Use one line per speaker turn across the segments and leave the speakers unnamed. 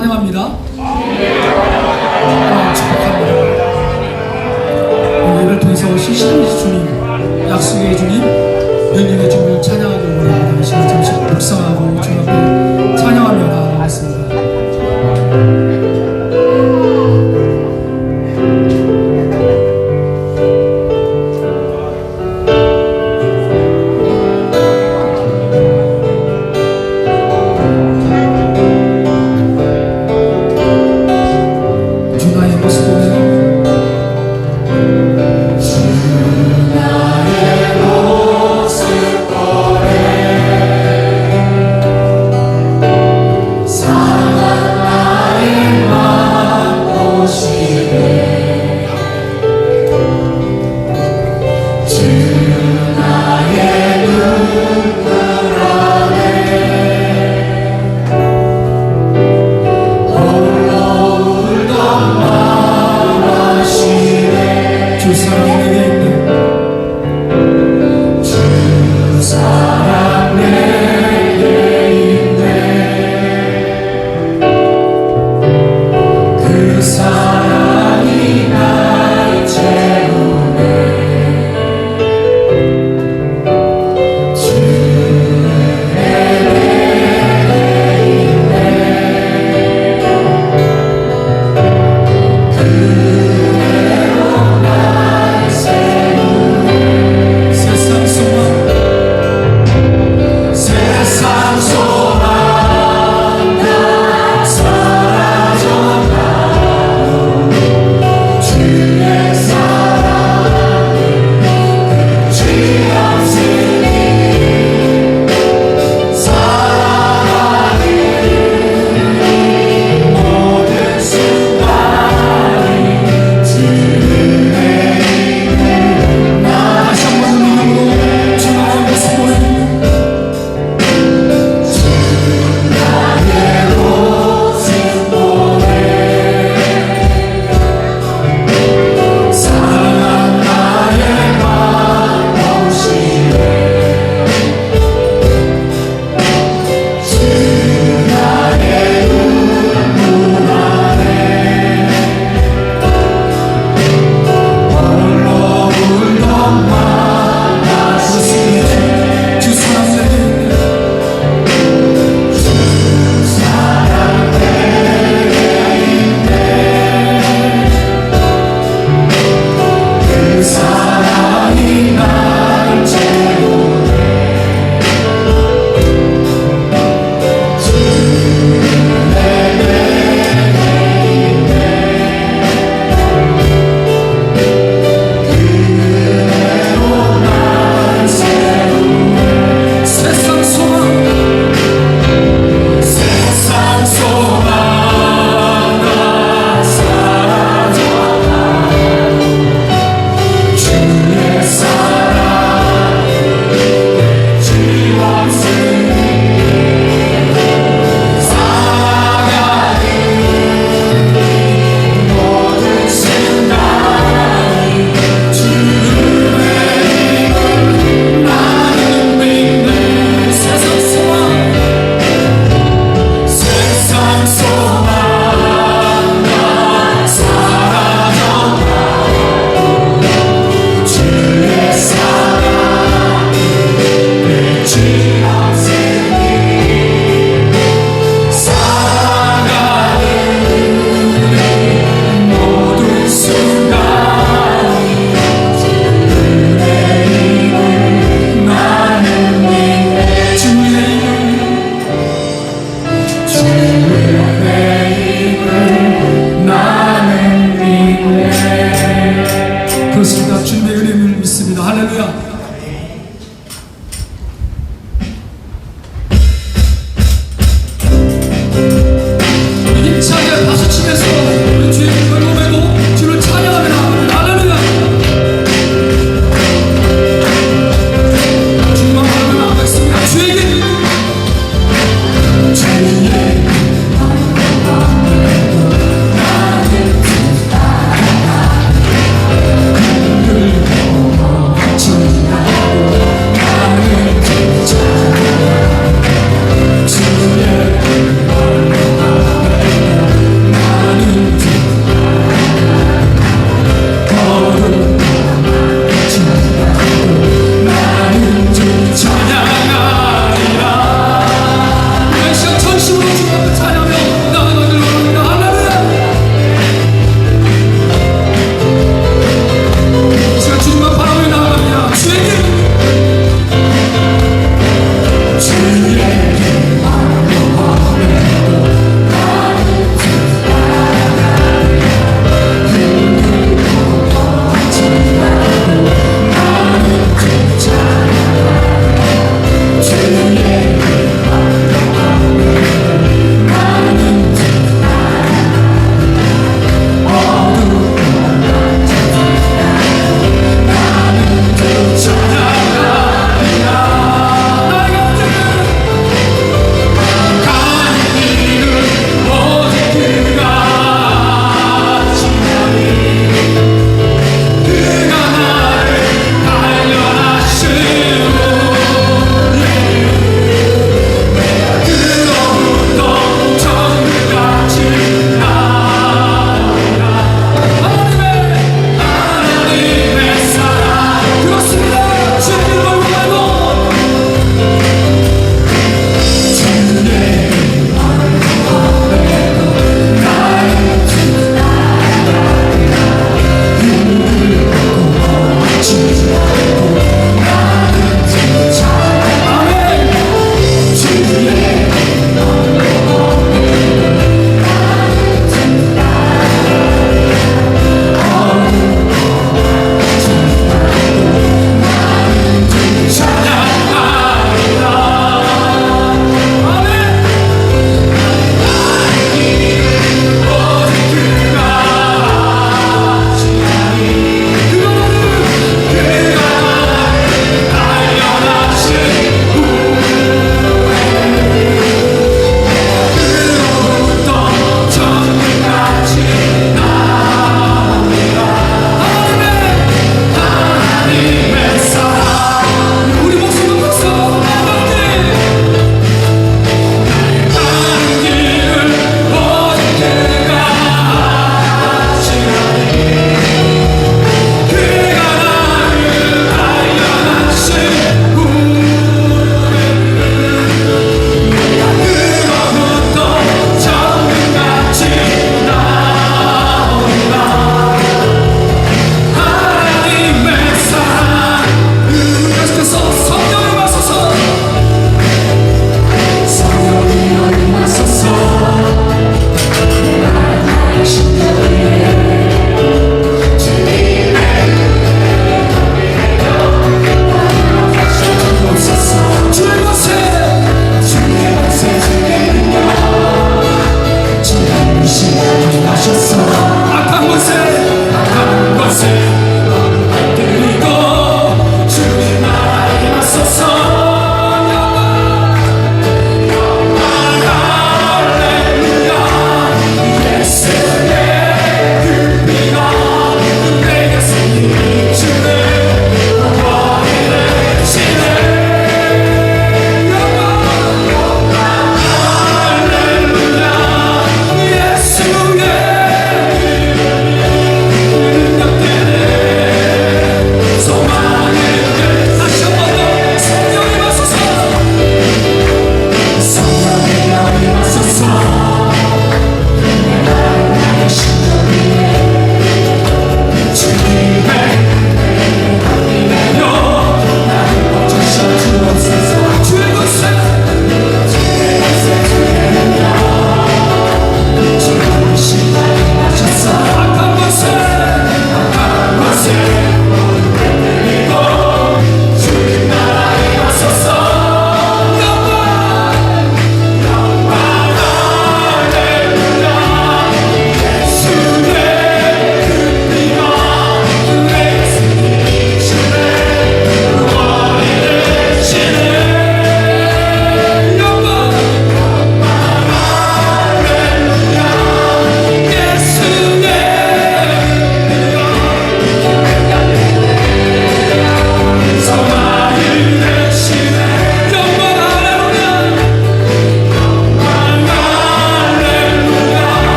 환영합니다. 축복합니다. 예배를 통해서 오신 주님, 약속의 주님, 능력의 주님을 찬양하기 원합니다. 이 시간 잠시 묵상하고 주님 앞에 찬양하며 나아가겠습니다.
사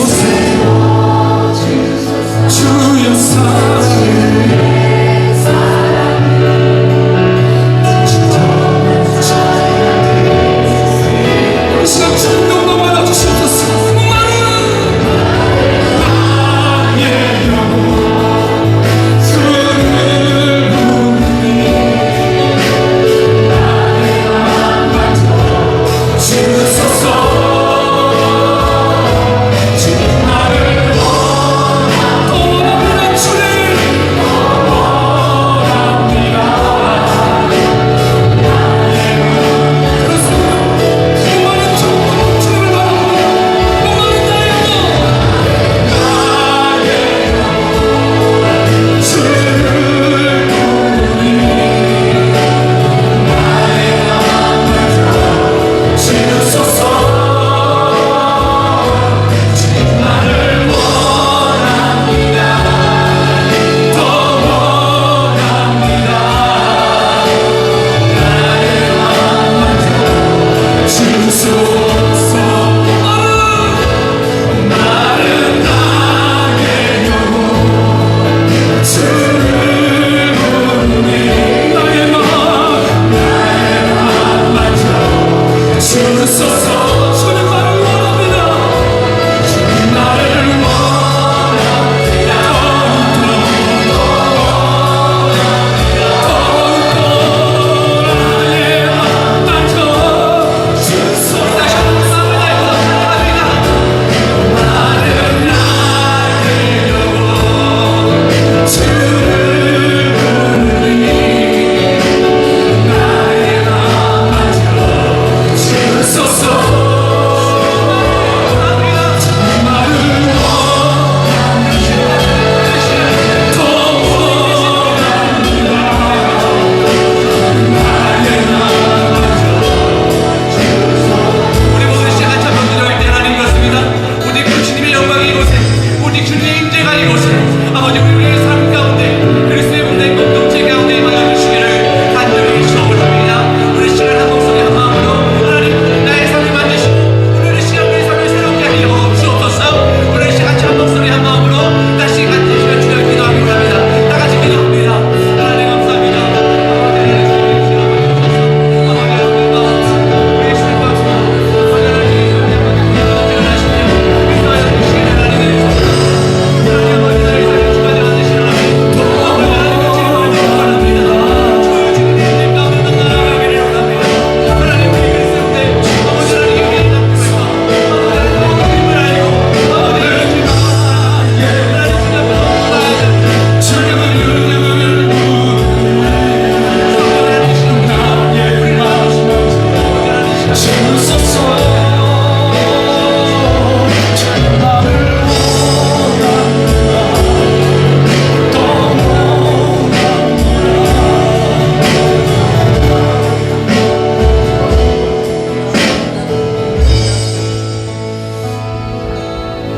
세워주소서. 주여 사랑해. 이 시간 주님과 만나주시옵소서. 나의 영혼 주를 부르니 주소서.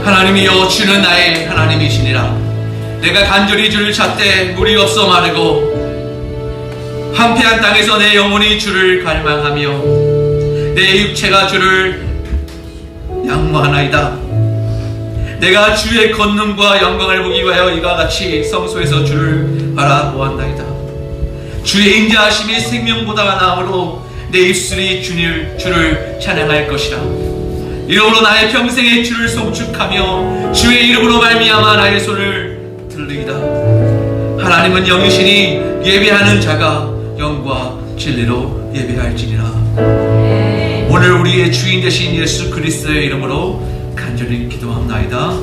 하나님이여 주는 나의 하나님이시니라. 내가 간절히 주를 찾되 물이 없어 마르고 황폐한 땅에서 내 영혼이 주를 갈망하며 내 육체가 주를 양무하나이다. 내가 주의 권능과 영광을 보기 위하여 이와 같이 성소에서 주를 바라보았나이다. 주의 인자하심이 생명보다 나으로 내 입술이 주를 찬양할 것이라. 이러므로 나의 평생에 주를 송축하며 주의 이름으로 말미암아 나의 손을 들리이다. 하나님은 영이시니 예배하는 자가 영과 진리로 예배할지니라. 오늘 우리의 주인 되신 예수 그리스도의 이름으로 간절히 기도합나이다.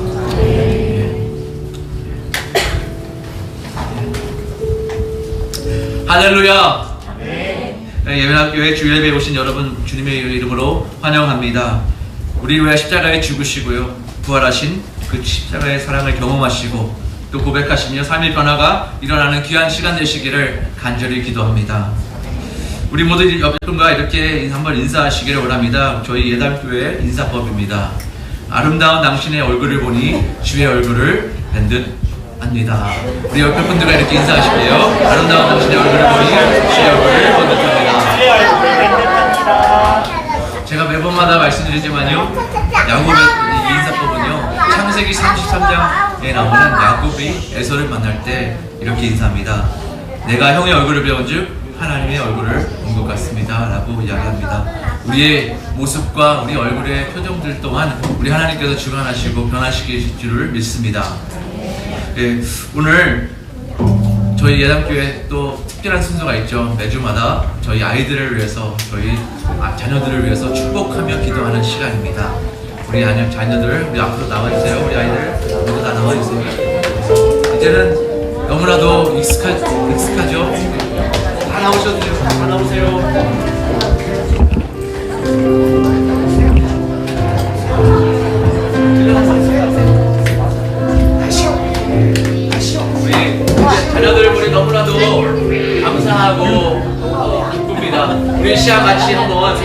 할렐루야. 예배학교에 주일배에 오신 여러분 주님의 이름으로 환영합니다. 우리를 위해 십자가에 죽으시고요 부활하신 그 십자가의 사랑을 경험하시고 또 고백하시며 삶의 변화가 일어나는 귀한 시간 되시기를 간절히 기도합니다. 우리 모두 옆에 분과 이렇게 한번 인사하시기를 원합니다. 저희 예담교회 인사법입니다. 아름다운 당신의 얼굴을 보니 주의 얼굴을 뵌 듯 합니다. 우리 옆에 분들과 이렇게 인사하실게요. 아름다운 당신의 얼굴을 보니 주의 얼굴을 본 듯합니다. 제가 매번마다 말씀드리지만요, 야곱의 이 인사법은요 창세기 33장에 나오는 야곱이 에서를 만날 때 이렇게 인사합니다. 내가 형의 얼굴을 배운즉 하나님의 얼굴을 본 것 같습니다 라고 이야기합니다. 우리의 모습과 우리 얼굴의 표정들 또한 우리 하나님께서 주관하시고 변화시키실 줄을 믿습니다. 예, 오늘 저희 예담교회 또 특별한 순서가 있죠. 매주마다 저희 아이들을 위해서, 저희 자녀들을 위해서 축복하며 기도하는 시간입니다. 우리 자녀들 우리 앞으로 나와주세요. 우리 아이들 모두 다 나와주세요. 이제는 너무나도 익숙하죠. 다 나오셔도 돼요. 다 나오세요. 우리 자녀들 우리 너무나도 감사하고 기쁩니다. 우리 시간 같이 한번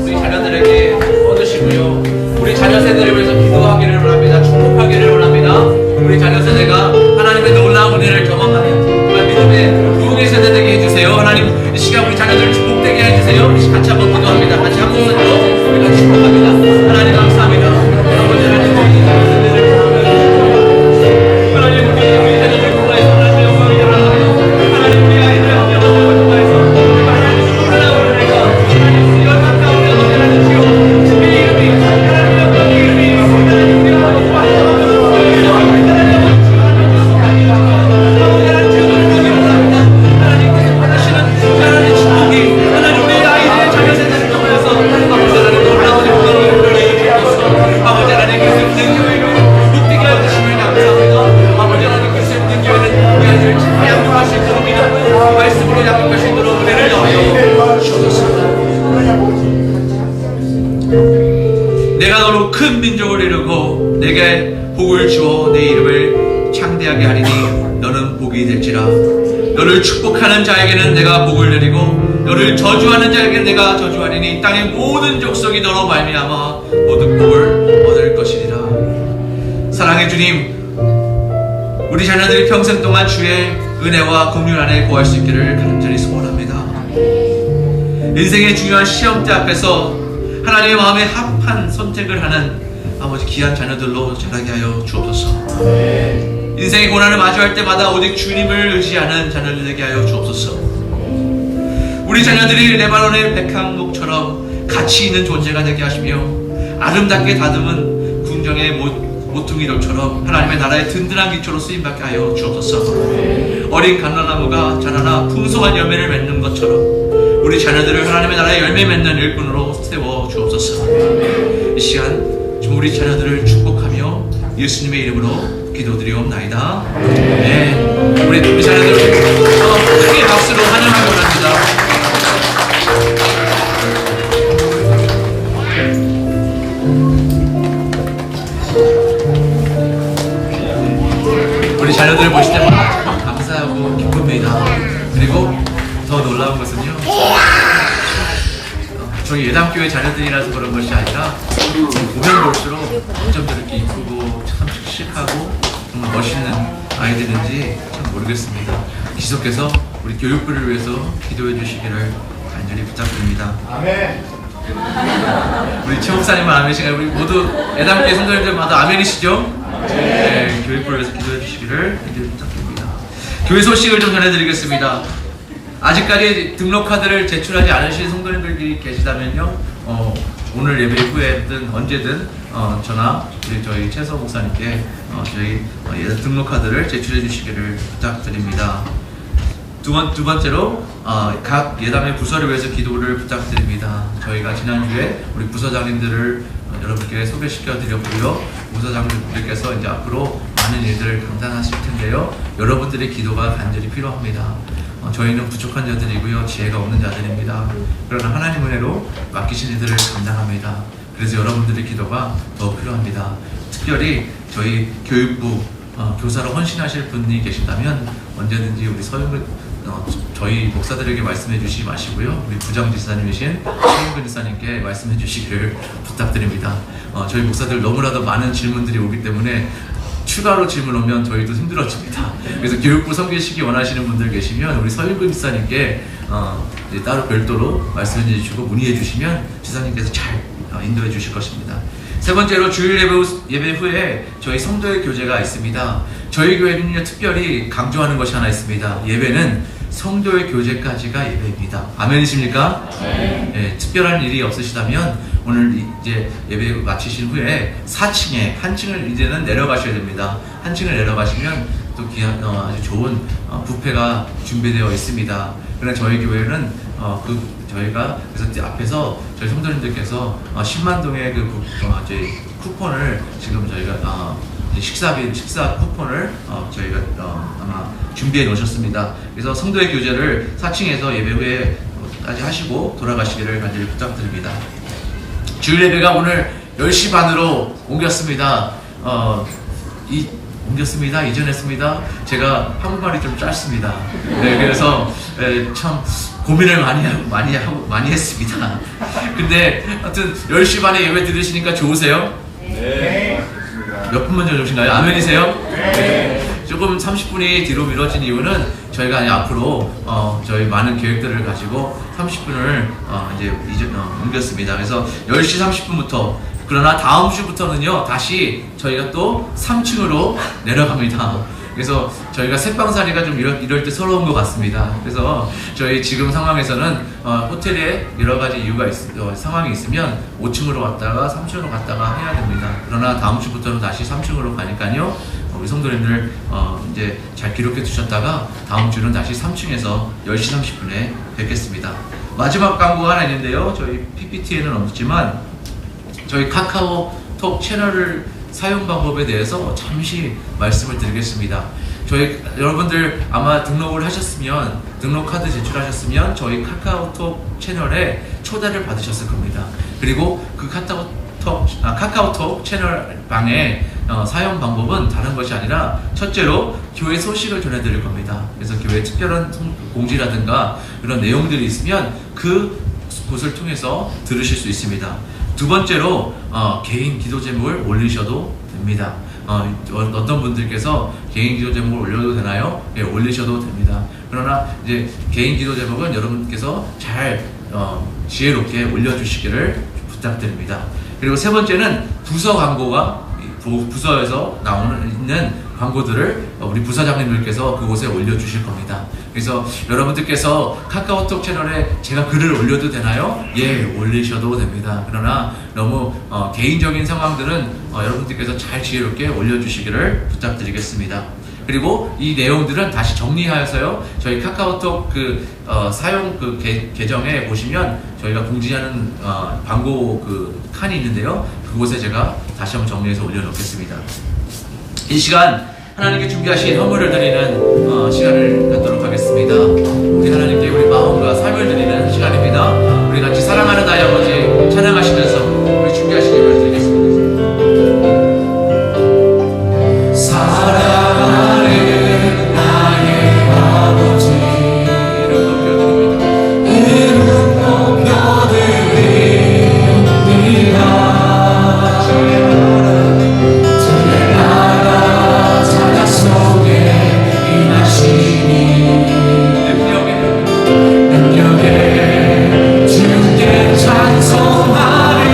우리 자녀들에게 얻으시고요. 우리 자녀 세대를 위해서 기도하기를 원합니다. 축복하기를 원합니다. 우리 자녀 세대가 하나님의 놀라운 은혜를 경험하는 정말 믿음의 부흥의 세대 되게 해주세요. 하나님 이 시간 우리 자녀들을 축복되게 해주세요. 우리 같이 한번 기도합니다. 같이 한 목소리로 우리가 축복합니다. 하나님 감사합니다. 아버지 하나님 우리 세대를 하나님 우리 자녀들 통하여서 하나님의 영광을 드러나요. 하나님 우리 아이들의 영광을 통하여서 하나님의 놀라운 은혜가 하나님 이런 감사함을 얻어내는 주여 주의 이름이 하나님의 영광의 이름이 하나님 우리 하나님 내가 너로 큰 민족을 이루고 내게 복을 주어 내 이름을 창대하게 하리니 너는 복이 될지라. 너를 축복하는 자에게는 내가 복을 내리고 너를 저주하는 자에게는 내가 저주하리니 땅의 모든 족속이 너로 말미암아 모든 복을 얻을 것이리라. 사랑의 주님, 우리 자녀들이 평생 동안 주의 은혜와 긍휼 안에 거할 수 있기를 간절히 소원합니다. 인생의 중요한 시험대 앞에서 하나님의 마음에 합한 선택을 하는 아버지 귀한 자녀들로 자라게 하여 주옵소서. 인생의 고난을 마주할 때마다 오직 주님을 의지하는 자녀들 되게 하여 주옵소서. 우리 자녀들이 레바논의 백향목처럼 가치 있는 존재가 되게 하시며 아름답게 다듬은 궁정의 모퉁이돌처럼 하나님의 나라의 든든한 기초로 쓰임받게 하여 주옵소서. 어린 감람나무가 자라나 풍성한 열매를 맺는 것처럼 우리 자녀들을 하나님의 나라의 열매 맺는 일꾼으로 세워 주옵소서. 이 시간 좀 우리 자녀들을 축복하며 예수님의 이름으로 기도드리옵나이다. 네, 우리 자녀들을 크게 박수로 환영하기 원합니다. 우리 자녀들을 보실 때마다 감사하고 기쁩니다. 그리고 더 놀라운 것은요, 저희 예담교회 자녀들이라서 그런 것이 아니라 보면 볼수록 어쩜 저렇게 이쁘고 참 씩씩하고 정말 멋있는 아이들인지 참 모르겠습니다. 계속해서 우리 교육부를 위해서 기도해 주시기를 간절히 부탁드립니다. 아멘. 우리 최 목사님은 아멘이시가요? 우리 모두 예담교회 성도님들마다 아멘이시죠? 네, 교육부를 위해서 기도해 주시기를 간절히 부탁드립니다. 교회 소식을 좀 전해드리겠습니다. 아직까지 등록카드를 제출하지 않으신 성도님들이 계시다면요, 오늘 예배 후에든 언제든 저나 저희 최서 목사님께 저희 등록카드를 제출해 주시기를 부탁드립니다. 두 번째로 각 예담의 부서를 위해서 기도를 부탁드립니다. 저희가 지난주에 우리 부서장님들을 여러분께 소개시켜 드렸고요. 부서장님들께서 이제 앞으로 많은 일들을 감당하실 텐데요. 여러분들의 기도가 간절히 필요합니다. 저희는 부족한 자들이고요, 지혜가 없는 자들입니다. 그러나 하나님 은혜로 맡기신 일들을 감당합니다. 그래서 여러분들의 기도가 더 필요합니다. 특별히 저희 교육부 교사로 헌신하실 분이 계신다면 언제든지 우리 저희 목사들에게 말씀해 주시지 마시고요, 우리 부장지사님이신 최인근 지사님께 말씀해 주시기를 부탁드립니다. 저희 목사들 너무나도 많은 질문들이 오기 때문에 추가로 질문 오면 저희도 힘들어집니다. 그래서 교육부 섬기시기 원하시는 분들 계시면 우리 서윤근 지사님께 따로 별도로 말씀해 주시고 문의해 주시면 지사님께서 잘 인도해 주실 것입니다. 세 번째로 주일 예배 후에 저희 성도의 교제가 있습니다. 저희 교회는요, 특별히 강조하는 것이 하나 있습니다. 예배는 성도의 교제까지가 예배입니다. 아멘이십니까? 네, 특별한 일이 없으시다면 오늘 이제 예배 마치신 후에 4층에 한 층을 이제는 내려가셔야 됩니다. 한 층을 내려가시면 또 아주 좋은 뷔페가 준비되어 있습니다. 그러나 저희 교회는 저희가 그래서 앞에서 저희 성도님들께서 10만 동의 저희 쿠폰을 지금 저희가 식사 쿠폰을 저희가 아마 준비해 놓으셨습니다. 그래서 성도의 교제를 4층에서 예배 후에까지 하시고 돌아가시기를 간절히 부탁드립니다. 주일 예배가 오늘 10시 반으로 옮겼습니다. 이전했습니다. 제가 한국말이 좀 짧습니다. 네, 그래서 참 고민을 많이 했습니다. 근데 하여튼 10시 반에 예배 들으시니까 좋으세요?
네.
몇 분만 좋으신가요? 아멘이세요? 네. 조금 30분이 뒤로 미뤄진 이유는 저희가 앞으로 저희 많은 계획들을 가지고 30분을 이제 옮겼습니다. 그래서 10시 30분부터 그러나 다음 주부터는요 다시 저희가 또 3층으로 내려갑니다. 그래서 저희가 새빵살이가 좀 이럴 때 서러운 것 같습니다. 그래서 저희 지금 상황에서는 호텔에 여러 가지 상황이 있으면 5층으로 갔다가 3층으로 갔다가 해야 됩니다. 그러나 다음 주부터는 다시 3층으로 가니까요. 우리 성도님들 이제 잘 기록해 두셨다가 다음 주는 다시 3층에서 10시 30분에 뵙겠습니다. 마지막 광고 하나 있는데요. 저희 PPT에는 없지만 저희 카카오톡 채널을 사용 방법에 대해서 잠시 말씀을 드리겠습니다. 여러분들 아마 등록을 하셨으면, 등록 카드 제출하셨으면 저희 카카오톡 채널에 초대를 받으셨을 겁니다. 그리고 그 카카오톡 채널 방의 사용 방법은 다른 것이 아니라 첫째로 교회 소식을 전해드릴 겁니다. 그래서 교회 특별한 공지라든가 이런 내용들이 있으면 그곳을 통해서 들으실 수 있습니다. 두 번째로 개인 기도 제목을 올리셔도 됩니다. 어떤 분들께서 개인 기도 제목을 올려도 되나요? 네, 올리셔도 됩니다. 그러나 이제 개인 기도 제목은 여러분께서 잘 지혜롭게 올려주시기를 부탁드립니다. 그리고 세 번째는 부서 광고가 부서에서 있는 광고들을 우리 부사장님들께서 그곳에 올려주실 겁니다. 그래서 여러분들께서 카카오톡 채널에 제가 글을 올려도 되나요? 예, 올리셔도 됩니다. 그러나 너무 개인적인 상황들은 여러분들께서 잘 지혜롭게 올려주시기를 부탁드리겠습니다. 그리고 이 내용들은 다시 정리하여서요, 저희 카카오톡 사용 계정에 보시면 저희가 공지하는 광고 칸이 있는데요, 그곳에 제가 다시 한번 정리해서 올려놓겠습니다. 이 시간 하나님께 준비하신 헌물을 드리는 시간을 갖도록 하겠습니다. 우리 하나님께 우리 마음과 삶을 드리는 시간입니다. 우리 같이 사랑하는 나의 아버지 찬양하시면서 우리 준비하신 예배를 드리겠습니다. 사랑하는 나의 아버지 이름 높여드립니다. 이름 높여드립니다. 능력에 주께 찬송하리.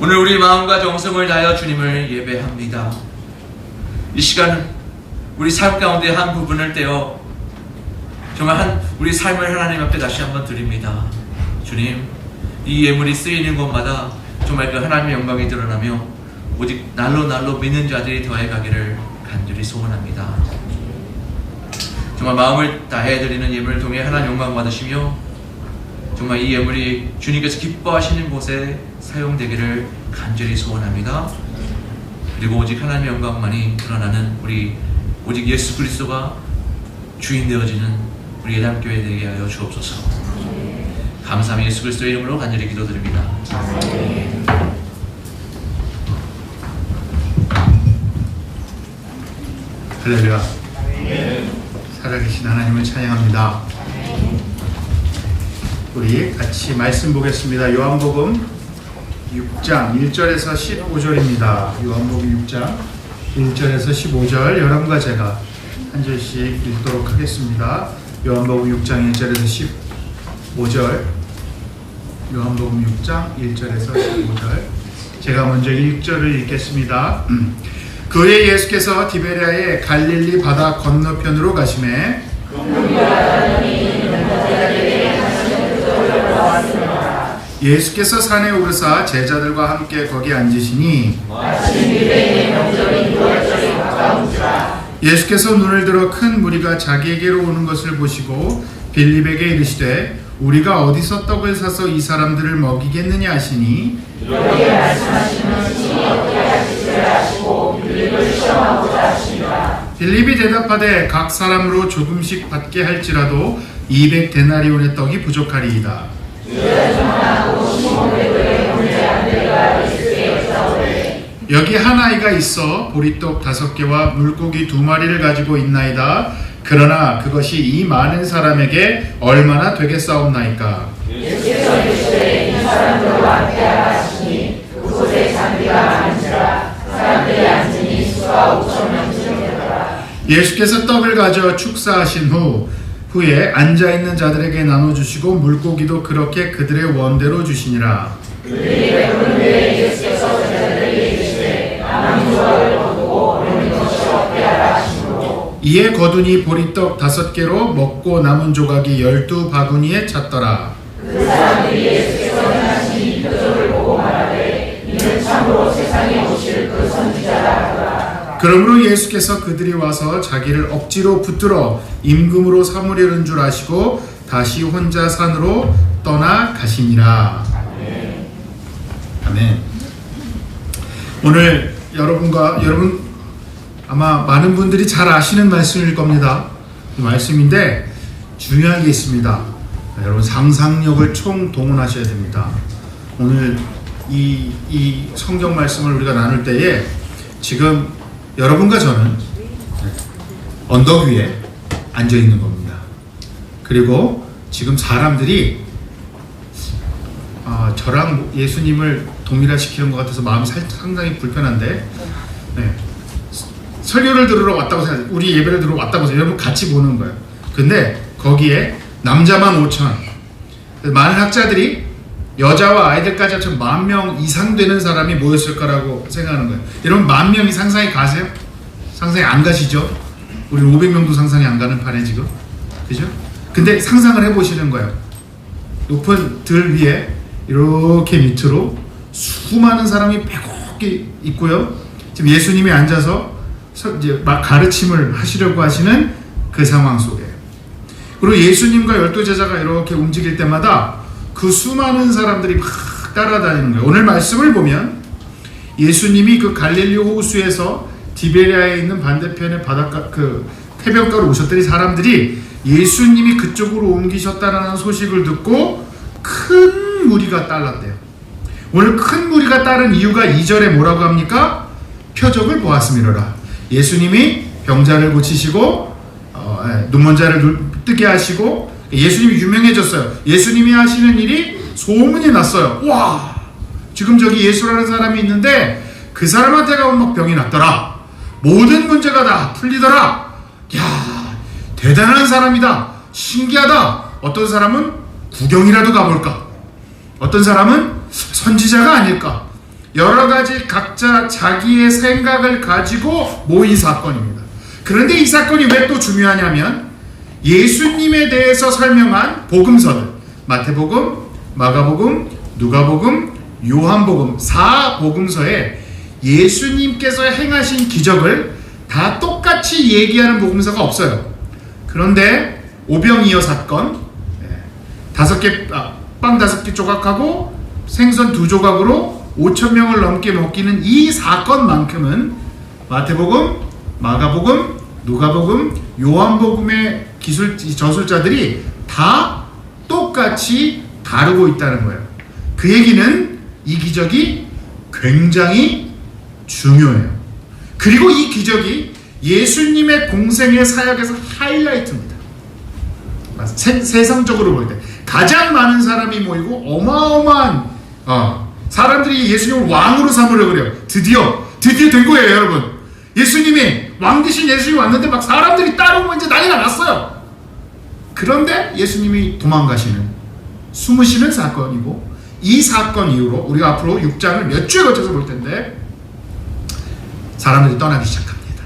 오늘 우리 마음과 정성을 다하여 주님을 예배합니다. 이 시간 우리 삶 가운데 한 부분을 떼어 정말 우리 삶을 하나님 앞에 다시 한번 드립니다. 주님, 이 예물이 쓰이는 곳마다 정말 그 하나님의 영광이 드러나며 오직 날로 믿는 자들이 더해가기를 간절히 소원합니다. 정말 마음을 다해 드리는 예물을 통해 하나님 영광 받으시며 정말 이 예물이 주님께서 기뻐하시는 곳에 사용되기를 간절히 소원합니다. 그리고 오직 하나님의 영광만이 드러나는 오직 예수 그리스도가 주인 되어지는 우리 예담교회 되게 하여 주옵소서. 감사하며 예수 그리스도의 이름으로 간절히 기도드립니다.
할렐루야. 살아계신 하나님을 찬양합니다. 우리 같이 말씀 보겠습니다. 요한복음 6장 1절에서 15절입니다. 요한복음 6장 1절에서 15절 여러분과 제가 한 절씩 읽도록 하겠습니다. 요한복음 6장 1절에서 15절 요한복음 6장 1절에서 15절 제가 먼저 1절을 읽겠습니다. 그의 예수께서 디베랴의 갈릴리 바다 건너편으로 가시매 예수께서 산에 오르사 제자들과 함께 거기 앉으시니 예수께서 눈을 들어 큰 무리가 자기에게로 오는 것을 보시고 빌립에게 이르시되 우리가 어디서 떡을 사서 이 사람들을 먹이겠느냐 하시니 빌립이 대답하되 각 사람으로 조금씩 받게 할지라도 200데나리온의 떡이 부족하리이다. 여기 한 아이가 있어 보리떡 5개와 물고기 2마리를 가지고 있나이다. 그러나 그것이 이 많은 사람에게 얼마나 되겠사옵나이까. 예수께서 이르시되 이 사람들과 함께 하시니 그곳에 잔디가 많은지라 사람들이 앉으니 수가 5,000명쯤 되더라. 예수께서 떡을 가져 축사하신 후에 앉아있는 자들에게 나눠주시고 물고기도 그렇게 그들의 원대로 주시니라. 그들이 배부른데 예수께서 제자들에게 이르시되 남은 조각을 거두고 얼른 것이 없게 하라 하시므로 이에 거두니 보리떡 5개로 먹고 남은 조각이 12바구니에 찼더라. 그 사람들이 예수께서 행하신 이 표적을 보고 말하되 이는 참으로 세상에 오실 그 선지자라 하더라. 그러므로 예수께서 그들이 와서 자기를 억지로 붙들어 임금으로 삼으려는 줄 아시고 다시 혼자 산으로 떠나 가시니라. 아멘. 오늘 여러분 아마 많은 분들이 잘 아시는 말씀일 겁니다. 이 말씀인데 중요한 게 있습니다. 여러분 상상력을 총동원하셔야 됩니다. 오늘 이 성경 말씀을 우리가 나눌 때에 지금 여러분과 저는 언덕 위에 앉아 있는 겁니다. 그리고 지금 사람들이 저랑 예수님을 동일화시키는 것 같아서 마음이 상당히 불편한데 설교를 들으러 왔다고 생각해요. 우리 예배를 들으러 왔다고 해서 여러분 같이 보는 거예요. 근데 거기에 남자만 5,000 많은 학자들이 여자와 아이들까지 합쳐 10,000명 이상 되는 사람이 모였을 거라고 생각하는 거예요. 여러분 10,000명이 상상이 가세요? 상상이 안 가시죠? 우리는 500명도 상상이 안 가는 판에 지금 그죠? 근데 상상을 해보시는 거예요. 높은 들 위에 이렇게 밑으로 수많은 사람이 빼곡히 있고요. 지금 예수님이 앉아서 이제 막 가르침을 하시려고 하시는 그 상황 속에 그리고 예수님과 12제자가 이렇게 움직일 때마다 그 수많은 사람들이 막 따라다니는 거예요. 오늘 말씀을 보면 예수님이 그 갈릴리 호수에서 디베랴에 있는 반대편의 바닷가 그 해변가로 오셨더니 사람들이 예수님이 그쪽으로 옮기셨다는 소식을 듣고 큰 무리가 따랐대요. 오늘 큰 무리가 따른 이유가 2절에 뭐라고 합니까? 표적을 보았음이로라. 예수님이 병자를 고치시고 눈먼 자를 뜨게 하시고 예수님이 유명해졌어요. 예수님이 하시는 일이 소문이 났어요. 와, 지금 저기 예수라는 사람이 있는데 그 사람한테가 막 병이 났더라. 모든 문제가 다 풀리더라. 야, 대단한 사람이다. 신기하다. 어떤 사람은 구경이라도 가볼까? 어떤 사람은 선지자가 아닐까? 여러 가지 각자 자기의 생각을 가지고 모인 사건입니다. 그런데 이 사건이 왜 또 중요하냐면 예수님에 대해서 설명한 복음서들, 마태복음, 마가복음, 누가복음, 요한복음 4복음서에 예수님께서 행하신 기적을 다 똑같이 얘기하는 복음서가 없어요. 그런데 오병이어 사건, 빵 5개 조각하고 생선 2조각으로 5,000명을 넘게 먹이는 이 사건만큼은 마태복음, 마가복음, 누가복음, 요한복음의 저술자들이 다 똑같이 다루고 있다는 거예요. 그 얘기는 이 기적이 굉장히 중요해요. 그리고 이 기적이 예수님의 공생의 사역에서 하이라이트입니다. 세상적으로 볼 때 가장 많은 사람이 모이고 어마어마한 사람들이 예수님을 왕으로 삼으려고 그래요. 드디어 된 거예요, 여러분. 예수님이 왕 대신 예수님이 왔는데 막 사람들이 따라오면 이제 난리가 났어요. 그런데 예수님이 도망가시는, 숨으시는 사건이고, 이 사건 이후로 우리가 앞으로 6장을 몇 주에 걸쳐서 볼 텐데 사람들이 떠나기 시작합니다.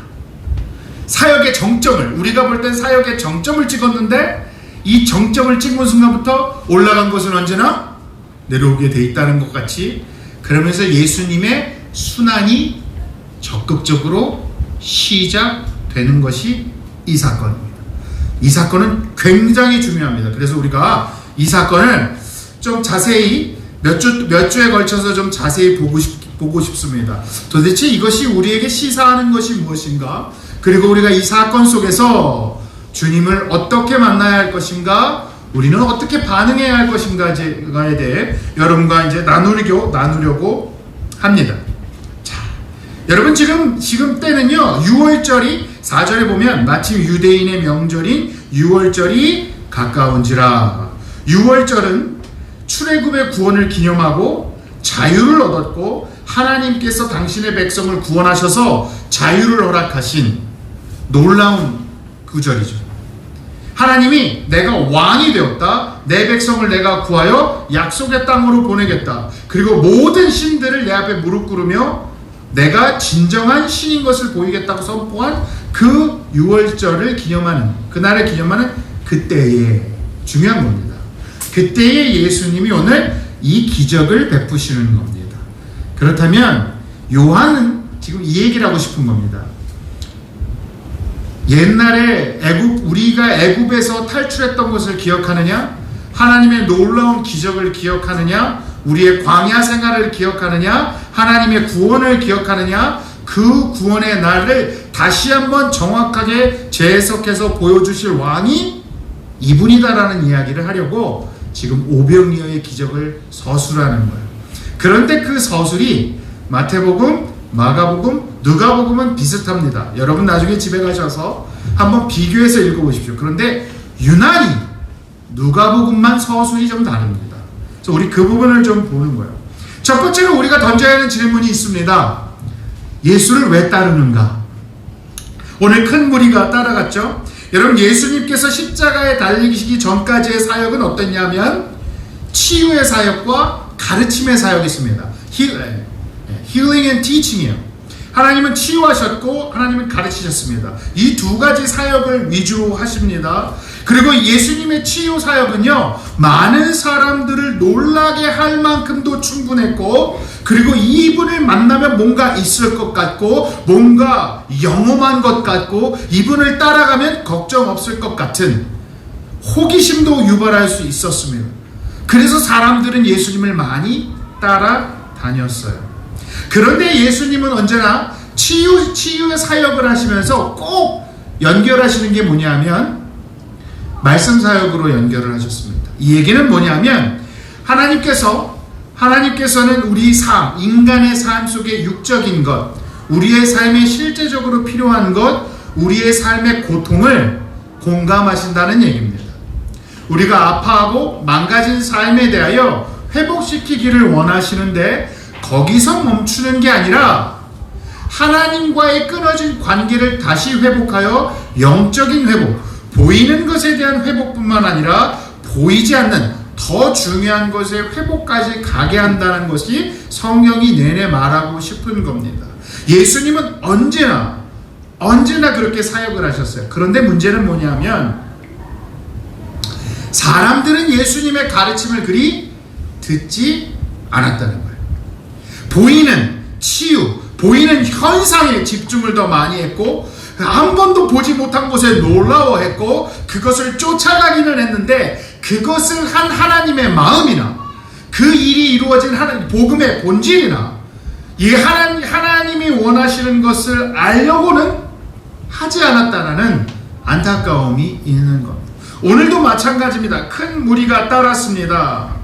사역의 정점을, 우리가 볼 땐 사역의 정점을 찍었는데 이 정점을 찍은 순간부터 올라간 것은 언제나 내려오게 돼 있다는 것 같이, 그러면서 예수님의 순환이 적극적으로 시작되는 것이 이 사건입니다. 이 사건은 굉장히 중요합니다. 그래서 우리가 이 사건을 좀 자세히 몇 주에 걸쳐서 좀 자세히 보고 싶습니다. 도대체 이것이 우리에게 시사하는 것이 무엇인가? 그리고 우리가 이 사건 속에서 주님을 어떻게 만나야 할 것인가? 우리는 어떻게 반응해야 할 것인가에 대해 여러분과 이제 나누려고 합니다. 자, 여러분 지금 때는요, 6월절이 4절에 보면 마침 유대인의 명절인 6월절이 가까운지라. 6월절은 출애굽의 구원을 기념하고 자유를 얻었고 하나님께서 당신의 백성을 구원하셔서 자유를 허락하신 놀라운 구절이죠. 하나님이 내가 왕이 되었다. 내 백성을 내가 구하여 약속의 땅으로 보내겠다. 그리고 모든 신들을 내 앞에 무릎 꿇으며 내가 진정한 신인 것을 보이겠다고 선포한 그 6월절을 기념하는, 그날을 기념하는 그때에 중요한 겁니다. 그때에 예수님이 오늘 이 기적을 베푸시는 겁니다. 그렇다면 요한은 지금 이 얘기를 하고 싶은 겁니다. 옛날에 우리가 애굽에서 탈출했던 것을 기억하느냐? 하나님의 놀라운 기적을 기억하느냐? 우리의 광야 생활을 기억하느냐? 하나님의 구원을 기억하느냐? 그 구원의 날을 다시 한번 정확하게 재해석해서 보여주실 왕이 이분이다라는 이야기를 하려고 지금 오병이어의 기적을 서술하는 거예요. 그런데 그 서술이 마태복음, 마가복음, 누가복음은 비슷합니다. 여러분 나중에 집에 가셔서 한번 비교해서 읽어보십시오. 그런데 유난히 누가복음만 서술이 좀 다릅니다. 그래서 우리 그 부분을 좀 보는 거예요. 첫 번째로 우리가 던져야 하는 질문이 있습니다. 예수를 왜 따르는가? 오늘 큰 무리가 따라갔죠. 여러분 예수님께서 십자가에 달리시기 전까지의 사역은 어땠냐면 치유의 사역과 가르침의 사역이 있습니다. Healing and teaching이에요. 하나님은 치유하셨고 하나님은 가르치셨습니다. 이 두 가지 사역을 위주로 하십니다. 그리고 예수님의 치유 사역은요, 많은 사람들을 놀라게 할 만큼도 충분했고, 그리고 이분을 만나면 뭔가 있을 것 같고, 뭔가 영험한 것 같고, 이분을 따라가면 걱정 없을 것 같은 호기심도 유발할 수 있었습니다. 그래서 사람들은 예수님을 많이 따라다녔어요. 그런데 예수님은 언제나 치유의 사역을 하시면서 꼭 연결하시는 게 뭐냐면 말씀 사역으로 연결을 하셨습니다. 이 얘기는 뭐냐면 하나님께서는 우리 삶, 인간의 삶 속에 육적인 것, 우리의 삶에 실제적으로 필요한 것, 우리의 삶의 고통을 공감하신다는 얘기입니다. 우리가 아파하고 망가진 삶에 대하여 회복시키기를 원하시는데 거기서 멈추는 게 아니라 하나님과의 끊어진 관계를 다시 회복하여 영적인 회복, 보이는 것에 대한 회복뿐만 아니라 보이지 않는 더 중요한 것에 회복까지 가게 한다는 것이 성경이 내내 말하고 싶은 겁니다. 예수님은 언제나 그렇게 사역을 하셨어요. 그런데 문제는 뭐냐면 사람들은 예수님의 가르침을 그리 듣지 않았다는 거예요. 보이는 치유, 보이는 현상에 집중을 더 많이 했고 한 번도 보지 못한 곳에 놀라워했고 그것을 쫓아가기는 했는데 그것을 한 하나님의 마음이나 그 일이 이루어진 복음의 본질이나 이 하나님이 원하시는 것을 알려고는 하지 않았다는 안타까움이 있는 겁니다. 오늘도 마찬가지입니다. 큰 무리가 따랐습니다.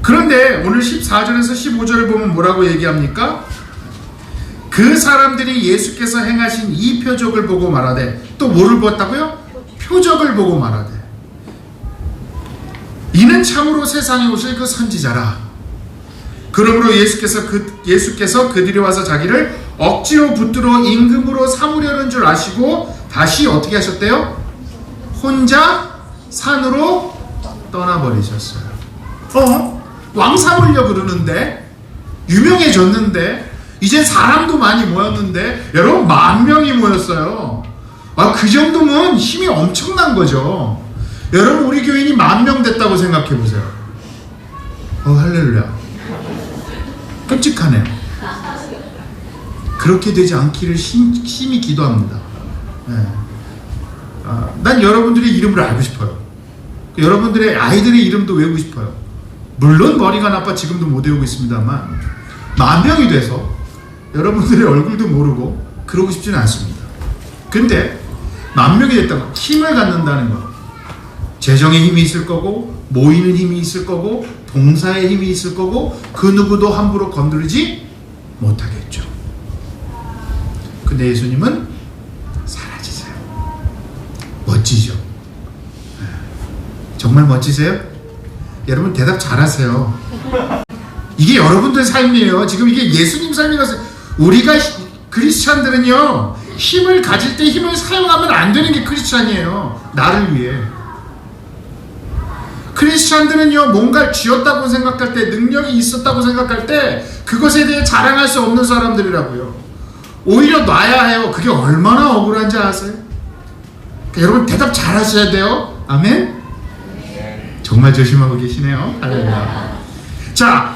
그런데 오늘 14절에서 15절을 보면 뭐라고 얘기합니까? 그 사람들이 예수께서 행하신 이 표적을 보고 말하되, 또 뭐를 보았다고요? 표적을 보고 말하되, 이는 참으로 세상에 오실 그 선지자라. 그러므로 예수께서 그들이 와서 자기를 억지로 붙들어 임금으로 삼으려는 줄 아시고 다시 어떻게 하셨대요? 혼자 산으로 떠나버리셨어요. 왕 삼으려 그러는데, 유명해졌는데, 이제 사람도 많이 모였는데, 여러분 10,000명이 모였어요. 그 정도면 힘이 엄청난 거죠. 여러분 우리 교인이 10,000명 됐다고 생각해 보세요. 할렐루야. 끔찍하네요. 그렇게 되지 않기를 심히 기도합니다. 난 여러분들의 이름을 알고 싶어요. 여러분들의 아이들의 이름도 외우고 싶어요. 물론 머리가 나빠 지금도 못 외우고 있습니다만 10,000명이 돼서 여러분들의 얼굴도 모르고 그러고 싶지는 않습니다. 근데 10,000명이 됐다고 힘을 갖는다는 것, 재정의 힘이 있을 거고 모이는 힘이 있을 거고 봉사의 힘이 있을 거고 그 누구도 함부로 건드리지 못하겠죠. 근데 예수님은 사라지세요. 멋지죠? 정말 멋지세요? 여러분 대답 잘하세요. 이게 여러분들 삶이에요. 지금 이게 예수님 삶이라서. 우리가 크리스찬들은요, 힘을 가질 때 힘을 사용하면 안 되는 게 크리스찬이에요. 나를 위해. 크리스찬들은요, 뭔가 쥐었다고 생각할 때, 능력이 있었다고 생각할 때 그것에 대해 자랑할 수 없는 사람들이라고요. 오히려 놔야 해요. 그게 얼마나 억울한지 아세요? 여러분 대답 잘 하셔야 돼요. 아멘? 정말 조심하고 계시네요. 할렐루야. 자,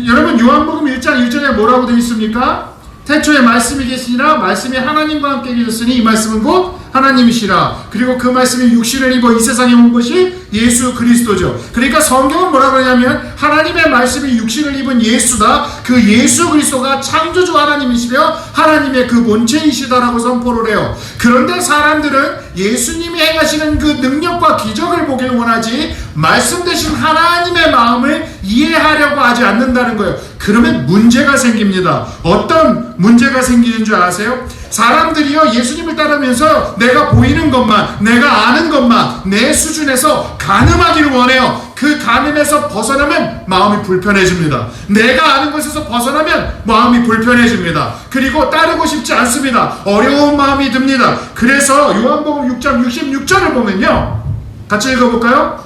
여러분 요한복음 1장 1절에 뭐라고 되어 있습니까? 태초에 말씀이 계시니라 말씀이 하나님과 함께 계셨으니 이 말씀은 곧 하나님이시라. 그리고 그 말씀이 육신을 입어 이 세상에 온 것이 예수 그리스도죠. 그러니까 성경은 뭐라고 하냐면 하나님의 말씀이 육신을 입은 예수다. 그 예수 그리스도가 창조주 하나님이시며 하나님의 그 본체이시다라고 선포를 해요. 그런데 사람들은 예수님이 행하시는 그 능력과 기적을 보길 원하지 말씀 대신 하나님의 마음을 이해하려고 하지 않는다는 거예요. 그러면 문제가 생깁니다. 어떤 문제가 생기는 줄 아세요? 사람들이요, 예수님을 따르면서 내가 보이는 것만, 내가 아는 것만 내 수준에서 가늠하기를 원해요. 그 가늠에서 벗어나면 마음이 불편해집니다. 내가 아는 것에서 벗어나면 마음이 불편해집니다. 그리고 따르고 싶지 않습니다. 어려운 마음이 듭니다. 그래서 요한복음 6장 66절을 보면요, 같이 읽어볼까요?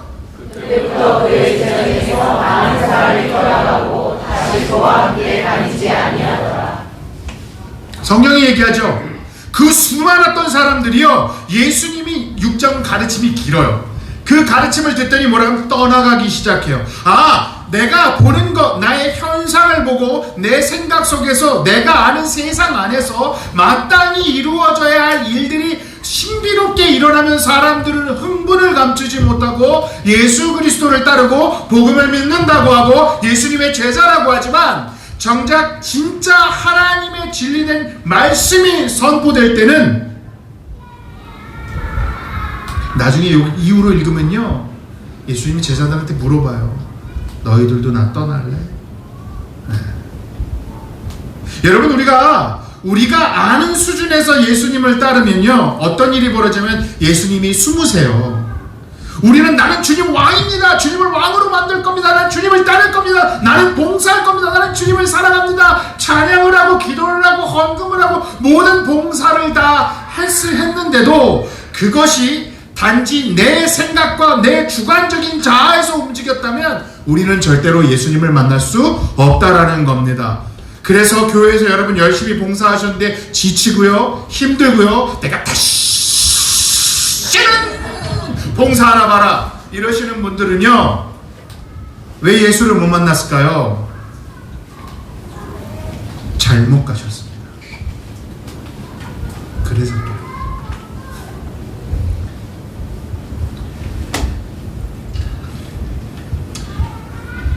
그때부터 그의 제자에게서 많은 사람이 떠나가고 다시 그와 함께 다니지 아니하더라.
성경이 얘기하죠. 그 수많았던 사람들이요, 예수님이 6장 가르침이 길어요. 그 가르침을 듣더니 뭐라고? 떠나가기 시작해요. 내가 보는 것, 나의 현상을 보고 내 생각 속에서 내가 아는 세상 안에서 마땅히 이루어져야 할 일들이 신비롭게 일어나면 사람들은 흥분을 감추지 못하고 예수 그리스도를 따르고 복음을 믿는다고 하고 예수님의 제자라고 하지만, 정작 진짜 하나님의 진리된 말씀이 선포될 때는 나중에 이후로 읽으면요, 예수님이 제자들한테 물어봐요. 너희들도 나 떠날래? 네. 여러분 우리가 아는 수준에서 예수님을 따르면요, 어떤 일이 벌어지면 예수님이 숨으세요. 우리는 나는 주님 왕입니다. 주님을 왕으로 만들 겁니다. 나는 주님을 따를 겁니다. 나는 봉사할 겁니다. 나는 주님을 사랑합니다. 찬양을 하고 기도를 하고 헌금을 하고 모든 봉사를 다 했는데도 그것이 단지 내 생각과 내 주관적인 자아에서 움직였다면 우리는 절대로 예수님을 만날 수 없다라는 겁니다. 그래서 교회에서 여러분 열심히 봉사하셨는데 지치고요, 힘들고요, 내가 다시는 봉사하나 봐라 이러시는 분들은요, 왜 예수를 못 만났을까요? 잘못 가셨습니다. 그래서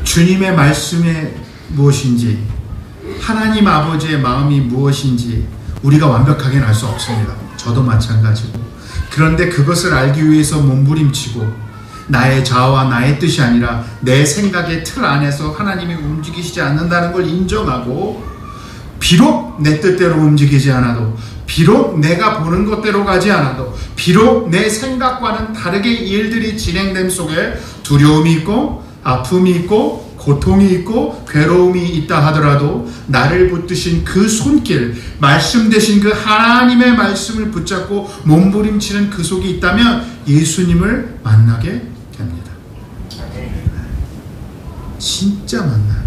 주님의 말씀이 무엇인지, 하나님 아버지의 마음이 무엇인지 우리가 완벽하게는 알 수 없습니다. 저도 마찬가지고. 그런데 그것을 알기 위해서 몸부림치고 나의 자아와 나의 뜻이 아니라 내 생각의 틀 안에서 하나님이 움직이시지 않는다는 걸 인정하고, 비록 내 뜻대로 움직이지 않아도, 비록 내가 보는 것대로 가지 않아도, 비록 내 생각과는 다르게 일들이 진행됨 속에 두려움이 있고 아픔이 있고 고통이 있고 괴로움이 있다 하더라도 나를 붙드신 그 손길, 말씀 되신 그 하나님의 말씀을 붙잡고 몸부림치는 그 속에 있다면 예수님을 만나게 됩니다. 진짜 만나요.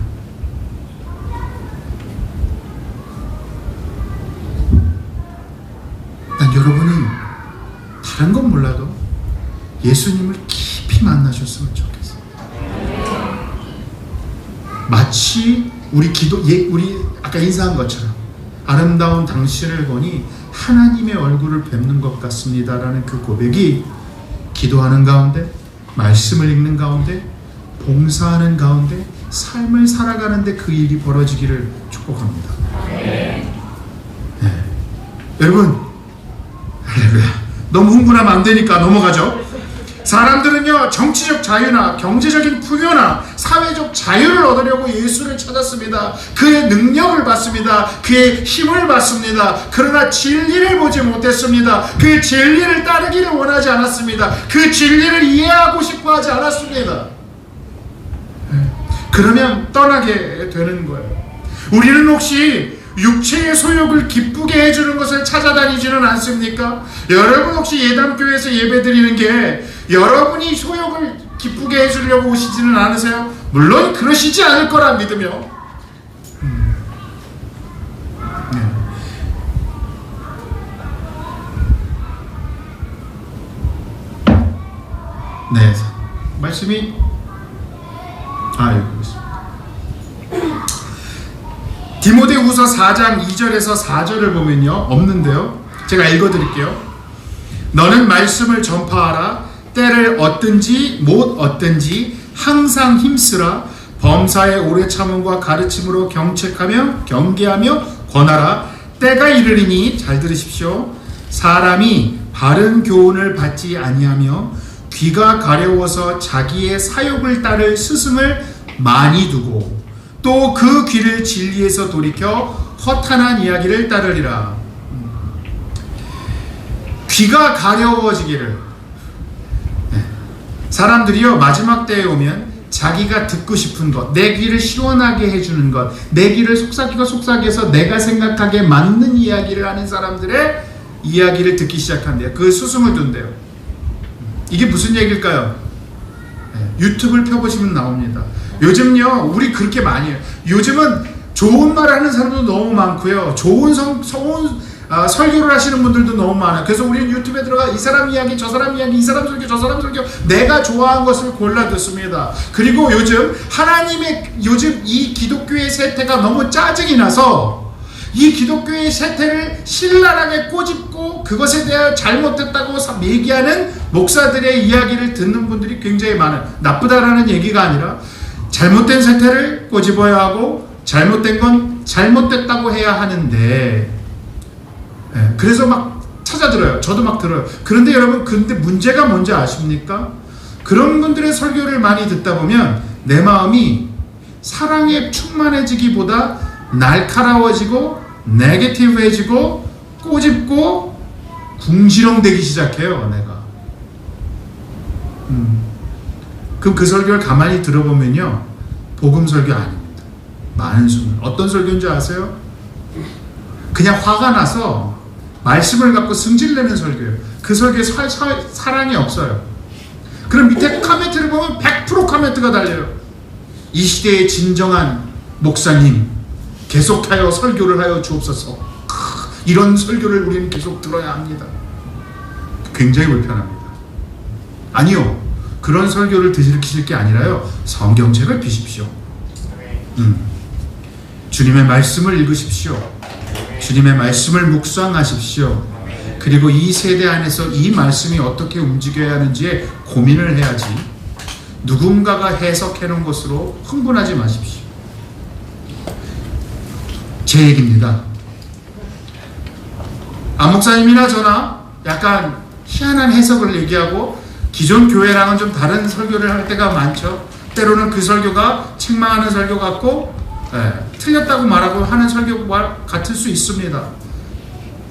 난 여러분이 다른 건 몰라도 예수님을 깊이 만나셨으면 좋겠어요. 마치 우리 아까 인사한 것처럼 아름다운 당신을 보니 하나님의 얼굴을 뵙는 것 같습니다라는 그 고백이 기도하는 가운데, 말씀을 읽는 가운데, 봉사하는 가운데, 삶을 살아가는데 그 일이 벌어지기를 축복합니다. 네. 여러분, 할렐루야. 너무 흥분하면 안 되니까 넘어가죠. 사람들은요, 정치적 자유나 경제적인 풍요나 사회적 자유를 얻으려고 예수를 찾았습니다. 그의 능력을 받습니다. 그의 힘을 받습니다. 그러나 진리를 보지 못했습니다. 그 진리를 따르기를 원하지 않았습니다. 그 진리를 이해하고 싶어 하지 않았습니다. 그러면 떠나게 되는 거예요. 우리는 혹시 육체의 소욕을 기쁘게 해주는 것을 찾아다니지는 않습니까? 여러분 혹시 예담교회에서 예배드리는 게 여러분이 소욕을 기쁘게 해주려고 오시지는 않으세요? 물론 그러시지 않을 거라 믿으며 네, 말씀이 여기 있습니다. 디모데후서 4장 2절에서 4절을 보면요, 없는데요, 제가 읽어드릴게요. 너는 말씀을 전파하라. 때를 얻든지 못 얻든지 항상 힘쓰라. 범사의 오래 참음과 가르침으로 경책하며 경계하며 권하라. 때가 이르리니, 잘 들으십시오, 사람이 바른 교훈을 받지 아니하며 귀가 가려워서 자기의 사욕을 따를 스승을 많이 두고 또 그 귀를 진리에서 돌이켜 허탄한 이야기를 따르리라. 귀가 가려워지기를, 사람들이요, 마지막 때에 오면 자기가 듣고 싶은 것, 내 귀를 시원하게 해주는 것, 내 귀를 속삭여서 내가 생각하기에 맞는 이야기를 하는 사람들의 이야기를 듣기 시작한대요. 그 스승을 둔대요. 이게 무슨 얘기일까요? 유튜브를 펴보시면 나옵니다. 요즘요, 우리 그렇게 많이 해요. 요즘은 좋은 말 하는 사람도 너무 많고요, 좋은 설교를 하시는 분들도 너무 많아요. 그래서 우리는 유튜브에 들어가 이 사람 이야기, 저 사람 이야기, 이 사람 설교, 저 사람 설교, 내가 좋아하는 것을 골라 듣습니다. 그리고 요즘 이 기독교의 세태가 너무 짜증이 나서 이 기독교의 세태를 신랄하게 꼬집고 그것에 대해 잘못됐다고 얘기하는 목사들의 이야기를 듣는 분들이 굉장히 많아요. 나쁘다라는 얘기가 아니라 잘못된 세태를 꼬집어야 하고 잘못된 건 잘못됐다고 해야 하는데, 그래서 막 찾아들어요. 저도 막 들어요. 그런데 여러분, 근데 문제가 뭔지 아십니까? 그런 분들의 설교를 많이 듣다 보면 내 마음이 사랑에 충만해지기보다 날카로워지고 네게티브해지고 꼬집고 궁시렁대기 시작해요, 내가. 그럼 그 설교를 가만히 들어보면요, 복음 설교 아닙니다. 많은 순간 어떤 설교인지 아세요? 그냥 화가 나서 말씀을 갖고 승질내는 설교예요. 그 설교에 사랑이 없어요. 그럼 밑에 카멘트를 보면 100% 카멘트가 달려요. 이 시대의 진정한 목사님, 계속하여 설교를 하여 주옵소서. 이런 설교를 우리는 계속 들어야 합니다. 굉장히 불편합니다. 아니요, 그런 설교를 들으실 게 아니라요, 성경책을 펴십시오. 주님의 말씀을 읽으십시오. 주님의 말씀을 묵상하십시오. 그리고 이 세대 안에서 이 말씀이 어떻게 움직여야 하는지에 고민을 해야지, 누군가가 해석해 놓은 것으로 흥분하지 마십시오. 제 얘기입니다. 안 목사님이나 저나 약간 희한한 해석을 얘기하고 기존 교회랑은 좀 다른 설교를 할 때가 많죠. 때로는 그 설교가 책망하는 설교 같고, 틀렸다고 말하고 하는 설교와 같을 수 있습니다.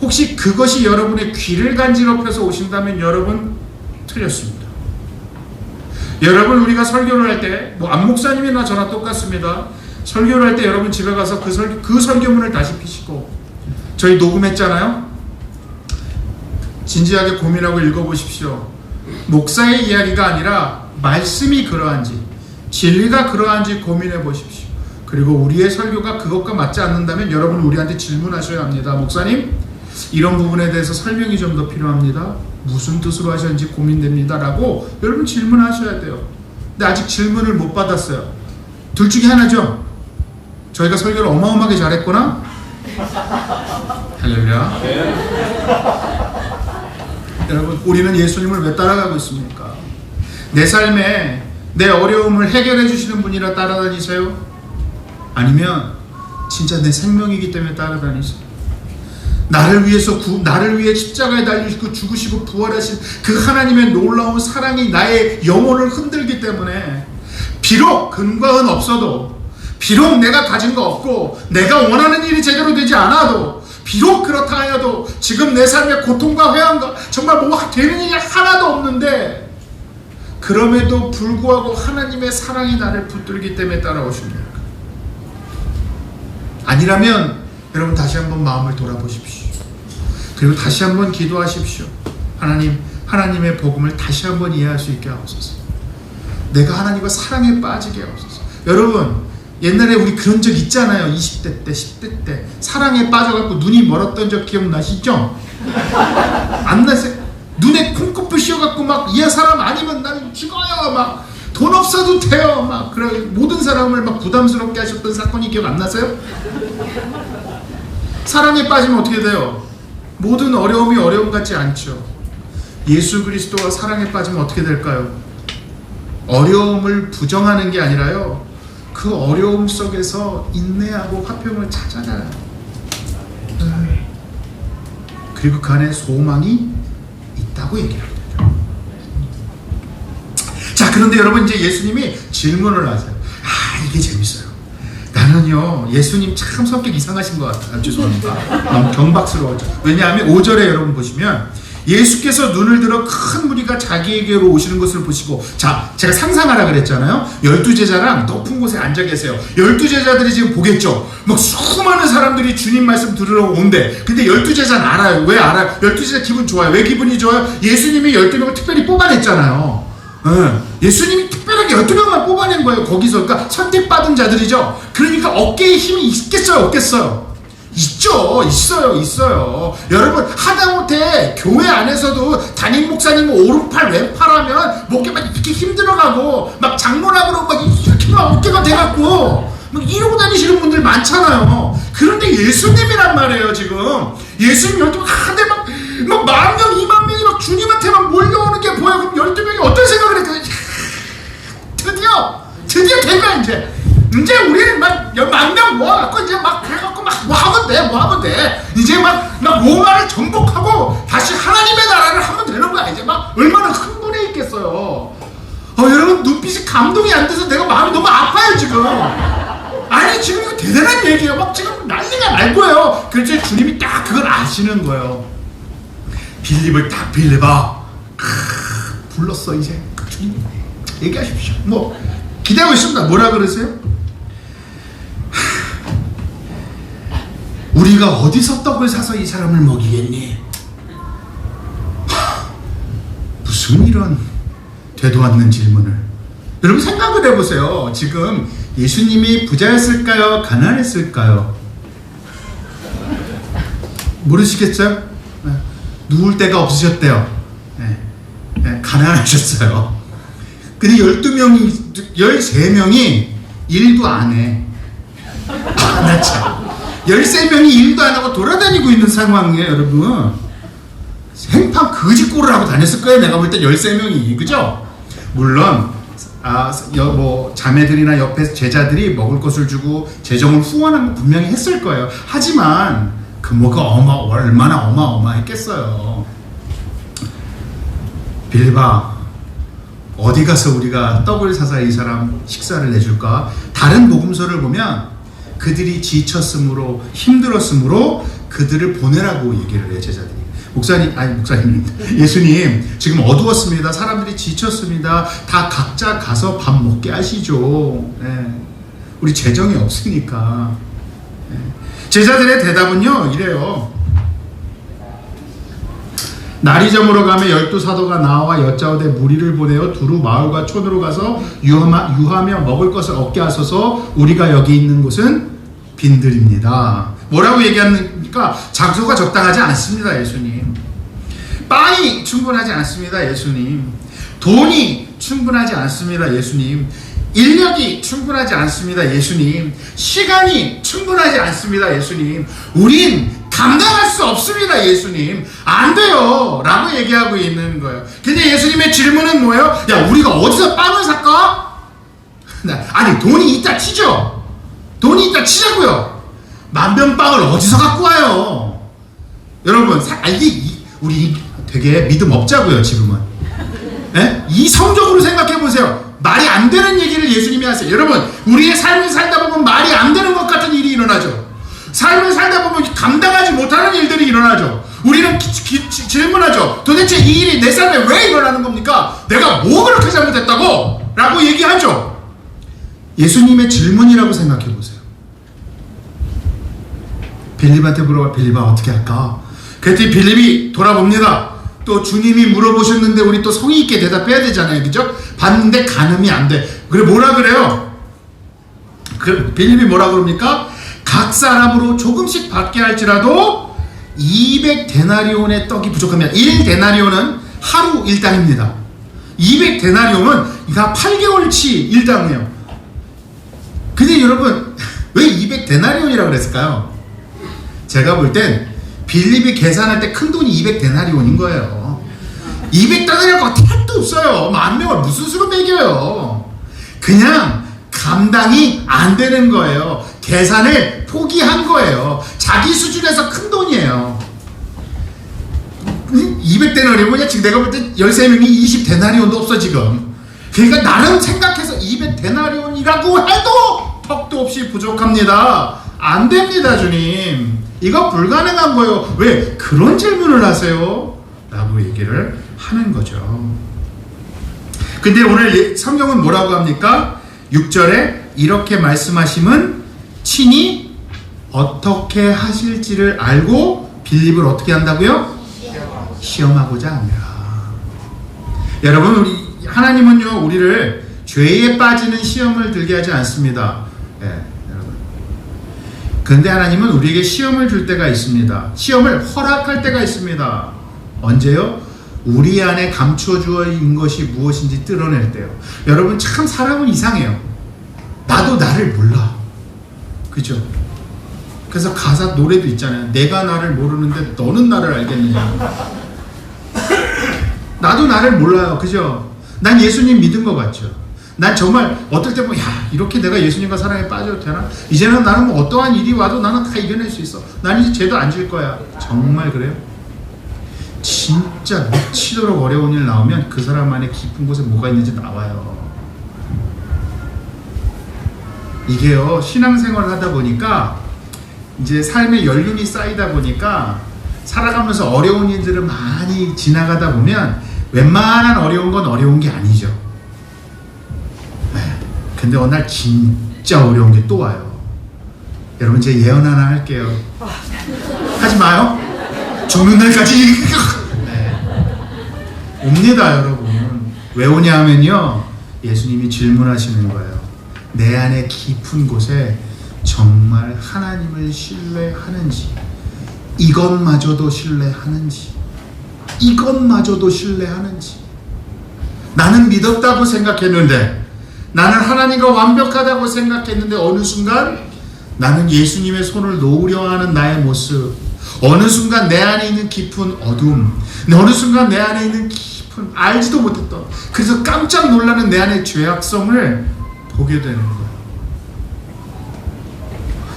혹시 그것이 여러분의 귀를 간지럽혀서 오신다면 여러분 틀렸습니다. 여러분, 우리가 설교를 할 때 안 목사님이나 저나 똑같습니다. 설교를 할 때 여러분 집에 가서 그 설교문을 다시 피시고, 저희 녹음했잖아요. 진지하게 고민하고 읽어보십시오. 목사의 이야기가 아니라 말씀이 그러한지, 진리가 그러한지 고민해 보십시오. 그리고 우리의 설교가 그것과 맞지 않는다면 여러분 우리한테 질문하셔야 합니다. 목사님, 이런 부분에 대해서 설명이 좀 더 필요합니다. 무슨 뜻으로 하셨는지 고민됩니다. 라고 여러분 질문하셔야 돼요. 근데 아직 질문을 못 받았어요. 둘 중에 하나죠. 저희가 설교를 어마어마하게 잘했구나. 할렐루야. 여러분, 우리는 예수님을 왜 따라가고 있습니까? 내 삶에 내 어려움을 해결해 주시는 분이라 따라다니세요? 아니면 진짜 내 생명이기 때문에 따라다니세요? 나를 위해 십자가에 달리시고 죽으시고 부활하신 그 하나님의 놀라운 사랑이 나의 영혼을 흔들기 때문에, 비록 근거는 없어도, 비록 내가 가진 거 없고 내가 원하는 일이 제대로 되지 않아도, 비록 그렇다 하여도 지금 내 삶의 고통과 회한과 정말 뭐 되는 일이 하나도 없는데, 그럼에도 불구하고 하나님의 사랑이 나를 붙들기 때문에 따라오십니까? 아니라면 여러분 다시 한번 마음을 돌아보십시오. 그리고 다시 한번 기도하십시오. 하나님의 복음을 다시 한번 이해할 수 있게 하옵소서. 내가 하나님과 사랑에 빠지게 하옵소서. 여러분, 옛날에 우리 그런 적 있잖아요. 20대 때, 10대 때 사랑에 빠져갖고 눈이 멀었던 적 기억나시죠? 안 나세요? 눈에 콩코풀 씌워갖고 막 이 사람 아니면 나는 죽어요, 막 돈 없어도 돼요, 막 그래 모든 사람을 막 부담스럽게 하셨던 사건이 기억 안 나세요? 사랑에 빠지면 어떻게 돼요? 모든 어려움이 어려움 같지 않죠. 예수 그리스도와 사랑에 빠지면 어떻게 될까요? 어려움을 부정하는 게 아니라요, 그 어려움 속에서 인내하고 화평을 찾아가요. 그리고 그 안에 소망이 있다고 얘기합니다. 자, 그런데 여러분, 이제 예수님이 질문을 하세요. 이게 재밌어요. 나는요, 예수님 참 성격 이상하신 것 같아요. 죄송합니다. 너무 경박스러워져. 왜냐하면 5절에 여러분 보시면 예수께서 눈을 들어 큰 무리가 자기에게로 오시는 것을 보시고, 자, 제가 상상하라 그랬잖아요. 12제자랑 높은 곳에 앉아 계세요. 12제자들이 지금 보겠죠. 막 수많은 사람들이 주님 말씀 들으러 온대. 근데 12제자는 알아요. 왜 알아요? 12제자 기분 좋아요. 왜 기분이 좋아요? 예수님이 12명을 특별히 뽑아냈잖아요. 예수님이 특별하게 12명만 뽑아낸 거예요. 거기서. 그러니까 선택받은 자들이죠. 그러니까 어깨에 힘이 있겠어요, 없겠어요? 있죠. 있어요. 여러분, 하다못해 교회 안에서도 담임 목사님 오른팔 왼팔 하면 뭐 막 이렇게 힘들어가고 막 장로락으로 막 이렇게 막 어깨가 돼갖고 막 이러고 다니시는 분들 많잖아요. 그런데 예수님이란 말이에요. 지금 예수님 12명 하대 막 10,000명 20,000명이 막 주님한테 막 몰려오는 게 보여. 그럼 12명이 어떤 생각을 했겠어요? 드디어 된 거야. 이제 우리는 막 10,000명 모아갖고 이제 막 그래갖고 막 뭐 하면 돼. 이제 막 로마를 정복하고 다시 하나님의 나라를 하면 되는 거야. 이제 막 얼마나 흥분해 있겠어요. 여러분, 눈빛이 감동이 안 돼서 내가 마음이 너무 아파요 지금. 아니, 지금 이거 대단한 얘기예요. 막 지금 난리가 날 거예요. 그래서 주님이 딱 그걸 아시는 거예요. 빌립을 딱 빌립아 불렀어. 이제 주님 얘기하십시오. 뭐 기대하고 있습니다. 뭐라 그러세요? 우리가 어디서 떡을 사서 이 사람을 먹이겠니? 무슨 이런 되도 않는 질문을. 여러분 생각을 해보세요. 지금 예수님이 부자였을까요? 가난했을까요? 모르시겠어요? 누울 데가 없으셨대요. 가난하셨어요. 근데 13명이 일도 안 해. 나 참. 13명이 일도 안 하고 돌아다니고 있는 상황이에요, 여러분. 생판 거지꼴을 하고 다녔을 거예요. 내가 볼 땐 13명이. 그죠? 물론 자매들이나 옆에 제자들이 먹을 것을 주고 재정을 후원한 거 분명히 했을 거예요. 하지만 규모가 얼마나 어마어마했겠어요. 빌립아, 어디 가서 우리가 떡을 사서 이 사람 식사를 내줄까? 다른 복음서를 보면 그들이 지쳤으므로 힘들었으므로 그들을 보내라고 얘기를 해요. 제자들이. 목사님, 예수님 지금 어두웠습니다. 사람들이 지쳤습니다. 다 각자 가서 밥 먹게 하시죠. 우리 재정이 없으니까. 제자들의 대답은요 이래요. 날이 저물어 가며 12사도가 나와 여짜오되 무리를 보내어 두루 마을과 촌으로 가서 유하며 먹을 것을 얻게 하소서. 우리가 여기 있는 곳은 빈들입니다. 뭐라고 얘기합니까? 장소가 적당하지 않습니다. 예수님. 빵이 충분하지 않습니다. 예수님. 돈이 충분하지 않습니다. 예수님. 인력이 충분하지 않습니다. 예수님. 시간이 충분하지 않습니다. 예수님. 우린 감당할 수 없습니다. 예수님. 안 돼요 라고 얘기하고 있는 거예요. 근데 예수님의 질문은 뭐예요? 야, 우리가 어디서 빵을 살까? 아니, 돈이 있다 치죠. 돈이 있다 치자고요. 만병빵을 어디서 갖고 와요? 여러분, 우리 되게 믿음 없자고요. 지금은 이성적으로 생각해 보세요. 말이 안 되는 얘기를 예수님이 하세요. 여러분, 우리의 삶을 살다 보면 말이 안 되는 것 같은 일이 일어나죠. 삶을 살다 보면 감당하지 못하는 일들이 일어나죠. 우리는 질문하죠. 도대체 이 일이 내 삶에 왜 일어나는 겁니까? 내가 뭐 그렇게 잘못했다고? 라고 얘기하죠. 예수님의 질문이라고 생각해 보세요. 빌립한테 물어봐. 빌립아, 어떻게 할까? 그랬더니 빌립이 돌아봅니다. 또 주님이 물어보셨는데 우리 또 성의 있게 대답해야 되잖아요. 그죠? 봤는데 간음이 안 돼. 그래, 뭐라 그래요? 빌립이 뭐라 그럽니까? 각 사람으로 조금씩 받게 할지라도 200데나리온의 떡이 부족하면, 1데나리온은 하루 일당입니다. 200데나리온은 8개월치 일당이에요. 근데 여러분, 왜 200데나리온이라고 그랬을까요? 제가 볼 땐 빌립이 계산할 때 큰 돈이 200데나리온인 거예요. 200데나리온가 택도 없어요. 10,000명을 무슨 수로 매겨요. 그냥 감당이 안 되는 거예요. 계산을 포기한 거예요. 자기 수준에서 큰 돈이에요. 200데나리온이야. 지금 내가 볼 때 13명이 20데나리온도 없어 지금. 그러니까 나름 생각해서 200데나리온이라고 해도 턱도 없이 부족합니다. 안 됩니다, 주님. 이거 불가능한 거예요. 왜 그런 질문을 하세요? 라고 얘기를 하는 거죠. 근데 오늘 성경은 뭐라고 합니까? 6절에 이렇게 말씀하심은 친히 어떻게 하실지를 알고 빌립을 어떻게 한다고요? 시험하고자 합니다. 여러분, 하나님은요 우리를 죄에 빠지는 시험을 들게 하지 않습니다. 여러분. 그런데 하나님은 우리에게 시험을 줄 때가 있습니다. 시험을 허락할 때가 있습니다. 언제요? 우리 안에 감춰주어 있는 것이 무엇인지 드러낼 때요. 여러분, 참 사람은 이상해요. 나도 나를 몰라. 그죠? 그래서 가사 노래도 있잖아요. 내가 나를 모르는데 너는 나를 알겠느냐. 나도 나를 몰라요. 그죠? 난 예수님 믿은 것 같죠? 난 정말 어떨 때 보면 야, 이렇게 내가 예수님과 사랑에 빠져도 되나? 이제는 나는 뭐 어떠한 일이 와도 나는 다 이겨낼 수 있어. 난 이제 죄도 안 질 거야. 정말 그래요? 진짜 미치도록 어려운 일 나오면 그 사람 안에 깊은 곳에 뭐가 있는지 나와요. 이게요, 신앙생활을 하다 보니까 이제 삶의 연륜이 쌓이다 보니까 살아가면서 어려운 일들을 많이 지나가다 보면 웬만한 어려운 건 어려운 게 아니죠. 근데 어느 날 진짜 어려운 게 또 와요. 여러분, 제 예언 하나 할게요. 하지 마요. 죽는 날까지. 옵니다, 여러분. 왜 오냐면요, 예수님이 질문하시는 거예요. 내 안에 깊은 곳에 정말 하나님을 신뢰하는지, 이것마저도 신뢰하는지, 이것마저도 신뢰하는지. 나는 믿었다고 생각했는데, 나는 하나님과 완벽하다고 생각했는데, 어느 순간 나는 예수님의 손을 놓으려 하는 나의 모습, 어느 순간 내 안에 있는 깊은 어둠, 어느 순간 내 안에 있는 깊은 알지도 못했던, 그래서 깜짝 놀라는 내 안의 죄악성을 보게 되는 거예요.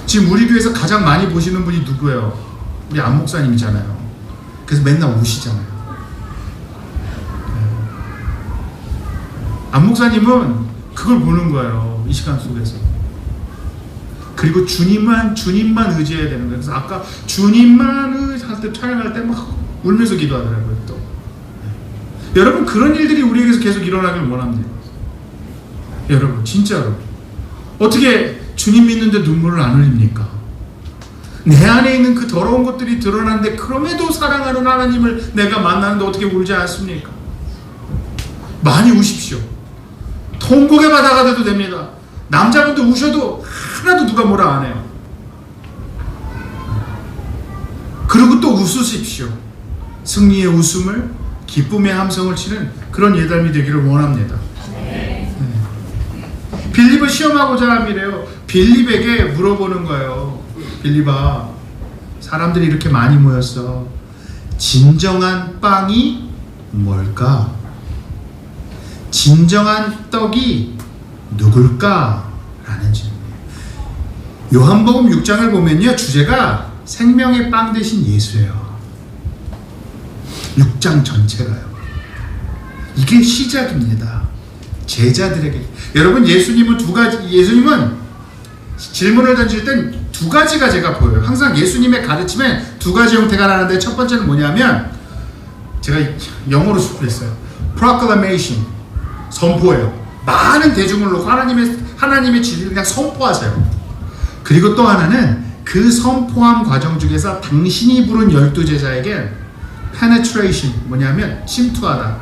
지금 우리 교회에서 가장 많이 보시는 분이 누구예요? 우리 안 목사님이잖아요. 그래서 맨날 우시잖아요. 안 목사님은 그걸 보는 거예요, 이 시간 속에서. 그리고 주님만 의지해야 되는 거예요. 그래서 아까 주님만 할 때, 촬영할 때 막 울면서 기도하더라고요, 또. 여러분, 그런 일들이 우리에게서 계속 일어나길 원합니다. 여러분, 진짜로. 어떻게 주님 믿는데 눈물을 안 흘립니까? 내 안에 있는 그 더러운 것들이 드러나는데, 그럼에도 사랑하는 하나님을 내가 만나는데 어떻게 울지 않습니까? 많이 우십시오. 통곡의 바다가 돼도 됩니다. 남자분들 우셔도 하나도 누가 뭐라 안 해요. 그리고 또 웃으십시오. 승리의 웃음을, 기쁨의 함성을 치는 그런 예담이 되기를 원합니다. 네. 빌립을 시험하고자 함이래요. 빌립에게 물어보는 거예요. 빌립아, 사람들이 이렇게 많이 모였어. 진정한 빵이 뭘까? 진정한 떡이 누굴까? 라는 질문이에요. 요한복음 6장을 보면요, 주제가 생명의 빵 대신 예수예요. 6장 전체가요. 이게 시작입니다. 제자들에게. 여러분, 예수님은 질문을 던질 땐 두 가지가 제가 보여요. 항상 예수님의 가르침에 두 가지 형태가 나는데, 첫 번째는 뭐냐면, 제가 영어로 수록했어요. proclamation, 선포예요. 많은 대중을 놓고 하나님의 진리를 그냥 선포하세요. 그리고 또 하나는 그 선포함 과정 중에서 당신이 부른 12제자에게 penetration, 뭐냐면 침투하다.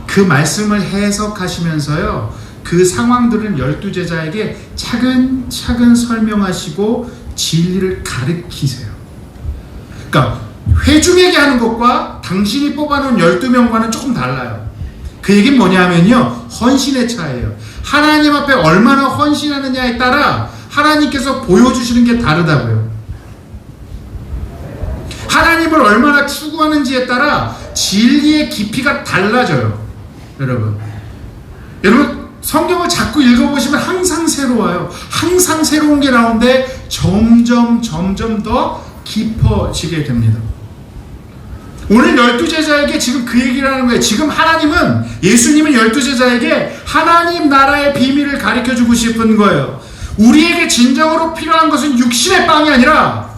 그 말씀을 해석하시면서요, 그 상황들은 12제자에게 차근차근 설명하시고 진리를 가르치세요. 그러니까 회중에게 하는 것과 당신이 뽑아놓은 12명과는 조금 달라요. 그 얘기는 뭐냐면요, 헌신의 차이예요. 하나님 앞에 얼마나 헌신하느냐에 따라 하나님께서 보여주시는 게 다르다고요. 하나님을 얼마나 추구하는지에 따라 진리의 깊이가 달라져요. 여러분, 성경을 자꾸 읽어보시면 항상 새로워요. 항상 새로운 게 나오는데 점점 더 깊어지게 됩니다. 오늘 12제자에게 지금 그 얘기를 하는 거예요. 지금 예수님은 12제자에게 하나님 나라의 비밀을 가르쳐주고 싶은 거예요. 우리에게 진정으로 필요한 것은 육신의 빵이 아니라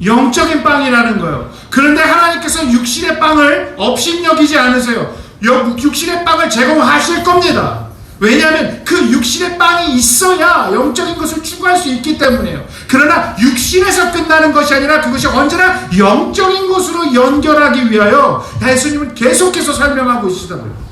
영적인 빵이라는 거예요. 그런데 하나님께서 육신의 빵을 업신여기지 않으세요. 육신의 빵을 제공하실 겁니다. 왜냐하면 그 육신의 빵이 있어야 영적인 것을 추구할 수 있기 때문이에요. 그러나 육신에서 끝나는 것이 아니라 그것이 언제나 영적인 것으로 연결하기 위하여 예수님은 계속해서 설명하고 있으시다고요.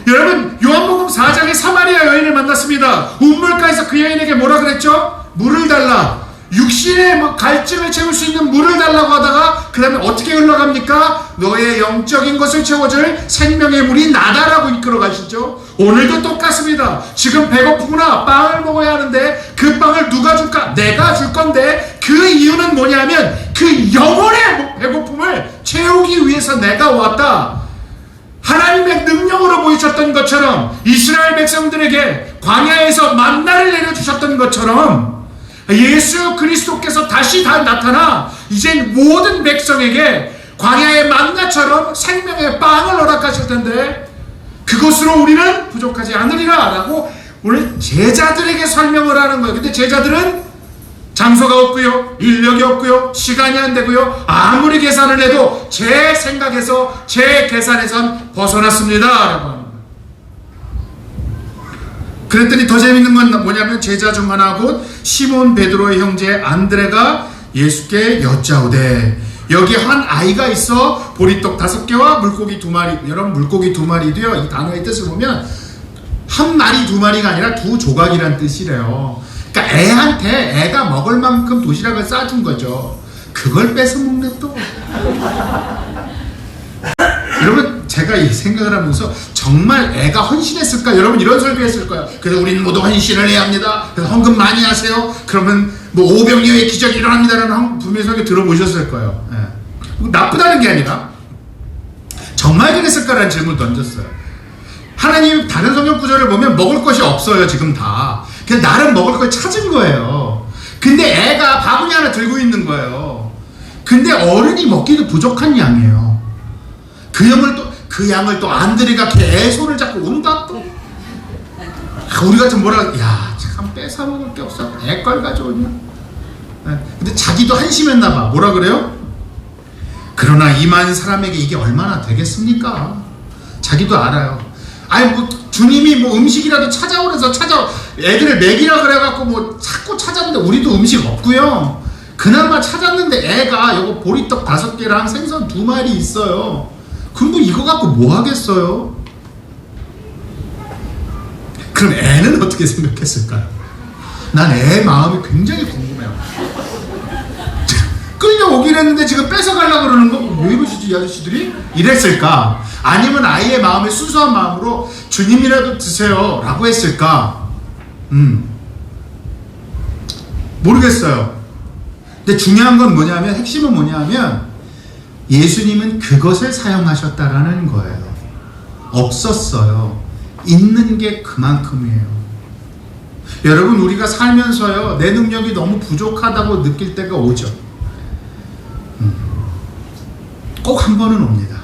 여러분, 요한복음 4장에 사마리아 여인을 만났습니다. 우물가에서 그 여인에게 뭐라 그랬죠? 물을 달라. 육신의 갈증을 채울 수 있는 물을 달라고 하다가 그 다음에 어떻게 흘러갑니까? 너의 영적인 것을 채워줄 생명의 물이 나다라고 이끌어 가시죠. 오늘도 똑같습니다. 지금 배고프구나. 빵을 먹어야 하는데 그 빵을 누가 줄까? 내가 줄 건데, 그 이유는 뭐냐면 그 영혼의 배고픔을 채우기 위해서 내가 왔다. 하나님의 능력으로 보이셨던 것처럼, 이스라엘 백성들에게 광야에서 만나를 내려주셨던 것처럼, 예수 그리스도께서 다시 나타나 이젠 모든 백성에게 광야의 만나처럼 생명의 빵을 허락하실 텐데, 그것으로 우리는 부족하지 않으리라 라고 오늘 제자들에게 설명을 하는 거예요. 근데 제자들은 장소가 없고요, 인력이 없고요, 시간이 안 되고요, 아무리 계산을 해도 제 생각에서, 제 계산에선 벗어났습니다 라고 하는 거예요. 그랬더니 더 재밌는 건 뭐냐면, 제자 중 하나 곧 시몬 베드로의 형제 안드레가 예수께 여짜오되 여기 한 아이가 있어 보리떡 5개와 물고기 2마리. 여러분 물고기 2마리도요 이 단어의 뜻을 보면 한 마리 2마리가 아니라 2조각이란 뜻이래요. 그러니까 애한테 애가 먹을 만큼 도시락을 싸준 거죠. 그걸 뺏어 먹네 또. 여러분 제가 이 생각을 하면서 정말 애가 헌신했을까? 여러분 이런 설교했을 거예요. 그래서 우리는 모두 헌신을 해야 합니다. 그래서 헌금 많이 하세요. 그러면 뭐 오병이어의 기적이 일어납니다라는 분명히 설교 들어보셨을 거예요. 예. 나쁘다는 게 아니라 정말 그랬을까라는 질문을 던졌어요. 하나님 다른 성경 구절을 보면 먹을 것이 없어요 지금 다. 그냥 나름 먹을 걸 찾은 거예요. 근데 애가 바구니 하나 들고 있는 거예요. 근데 어른이 먹기도 부족한 양이에요. 그 양을 또 안드레가 걔 손을 잡고 온다 또. 우리 같은 참 뺏어 먹을 게 없어. 애 걸 가져오냐. 근데 자기도 한심했나 봐. 뭐라 그래요? 그러나 이만 사람에게 이게 얼마나 되겠습니까? 자기도 알아요. 아니 뭐 주님이 뭐 음식이라도 찾아오래서 애들을 먹이라 그래갖고 뭐 자꾸 찾았는데 우리도 음식 없고요. 그나마 찾았는데 애가 요거 보리떡 5개랑 생선 2마리 있어요. 그럼 뭐 이거 갖고 뭐 하겠어요? 그럼 애는 어떻게 생각했을까요? 난 애 마음이 굉장히 궁금해요. 끌려오긴 했는데 지금 뺏어가려고 그러는 거 왜 이러시지 이 아저씨들이? 이랬을까? 아니면 아이의 마음에 순수한 마음으로 주님이라도 드세요 라고 했을까? 모르겠어요. 근데 중요한 건 뭐냐면 핵심은 뭐냐면 예수님은 그것을 사용하셨다라는 거예요. 없었어요. 있는 게 그만큼이에요. 여러분 우리가 살면서요 내 능력이 너무 부족하다고 느낄 때가 오죠. 꼭 한 번은 옵니다.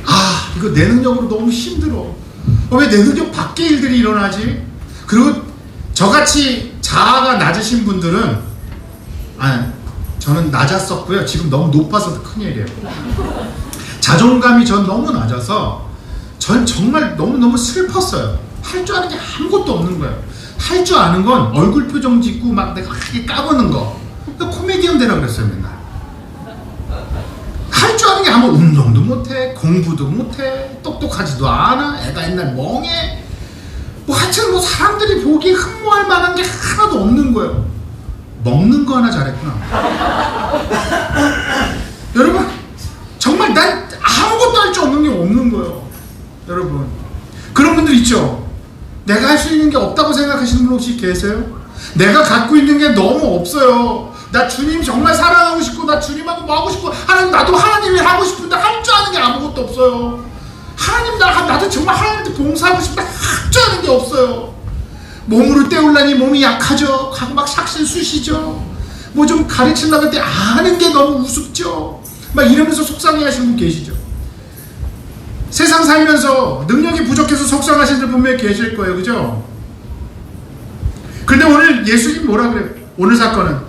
아 이거 내 능력으로 너무 힘들어. 왜 내 능력 밖의 일들이 일어나지? 그리고 저같이 자아가 낮으신 분들은 저는 낮았었고요. 지금 너무 높아서 큰일이에요. 자존감이 전 너무 낮아서 전 정말 너무너무 슬펐어요. 할 줄 아는 게 아무것도 없는 거예요. 할 줄 아는 건 얼굴 표정 짓고 막 내가 크게 까보는 거. 코미디언 되라 그랬어요 맨날. 할 줄 아는 게 아무 운동도 못해, 공부도 못해, 똑똑하지도 않아, 애가 옛날 멍해. 뭐 하여튼 뭐 사람들이 보기에 흠모할 만한 게 하나도 없는 거예요. 먹는 거 하나 잘했구나. 여러분 정말 난 아무것도 할 줄 없는 게 없는 거예요. 여러분 그런 분들 있죠. 내가 할 수 있는 게 없다고 생각하시는 분 혹시 계세요? 내가 갖고 있는 게 너무 없어요. 나 주님 정말 사랑하고 싶고 나 주님하고 뭐 하고 싶고 하나님 나도 하나님이 하고 싶은데 할 줄 아는 게 아무것도 없어요. 하나님 나도 정말 하나님한테 봉사하고 싶다 할 줄 아는 게 없어요. 몸으로 때우려니 몸이 약하죠. 막 삭신 쑤시죠. 뭐 좀 가르치려고 할 때 아는 게 너무 우습죠. 막 이러면서 속상해 하시는 분 계시죠. 세상 살면서 능력이 부족해서 속상하신 분 분명히 계실 거예요. 그죠? 근데 오늘 예수님 뭐라 그래요? 오늘 사건은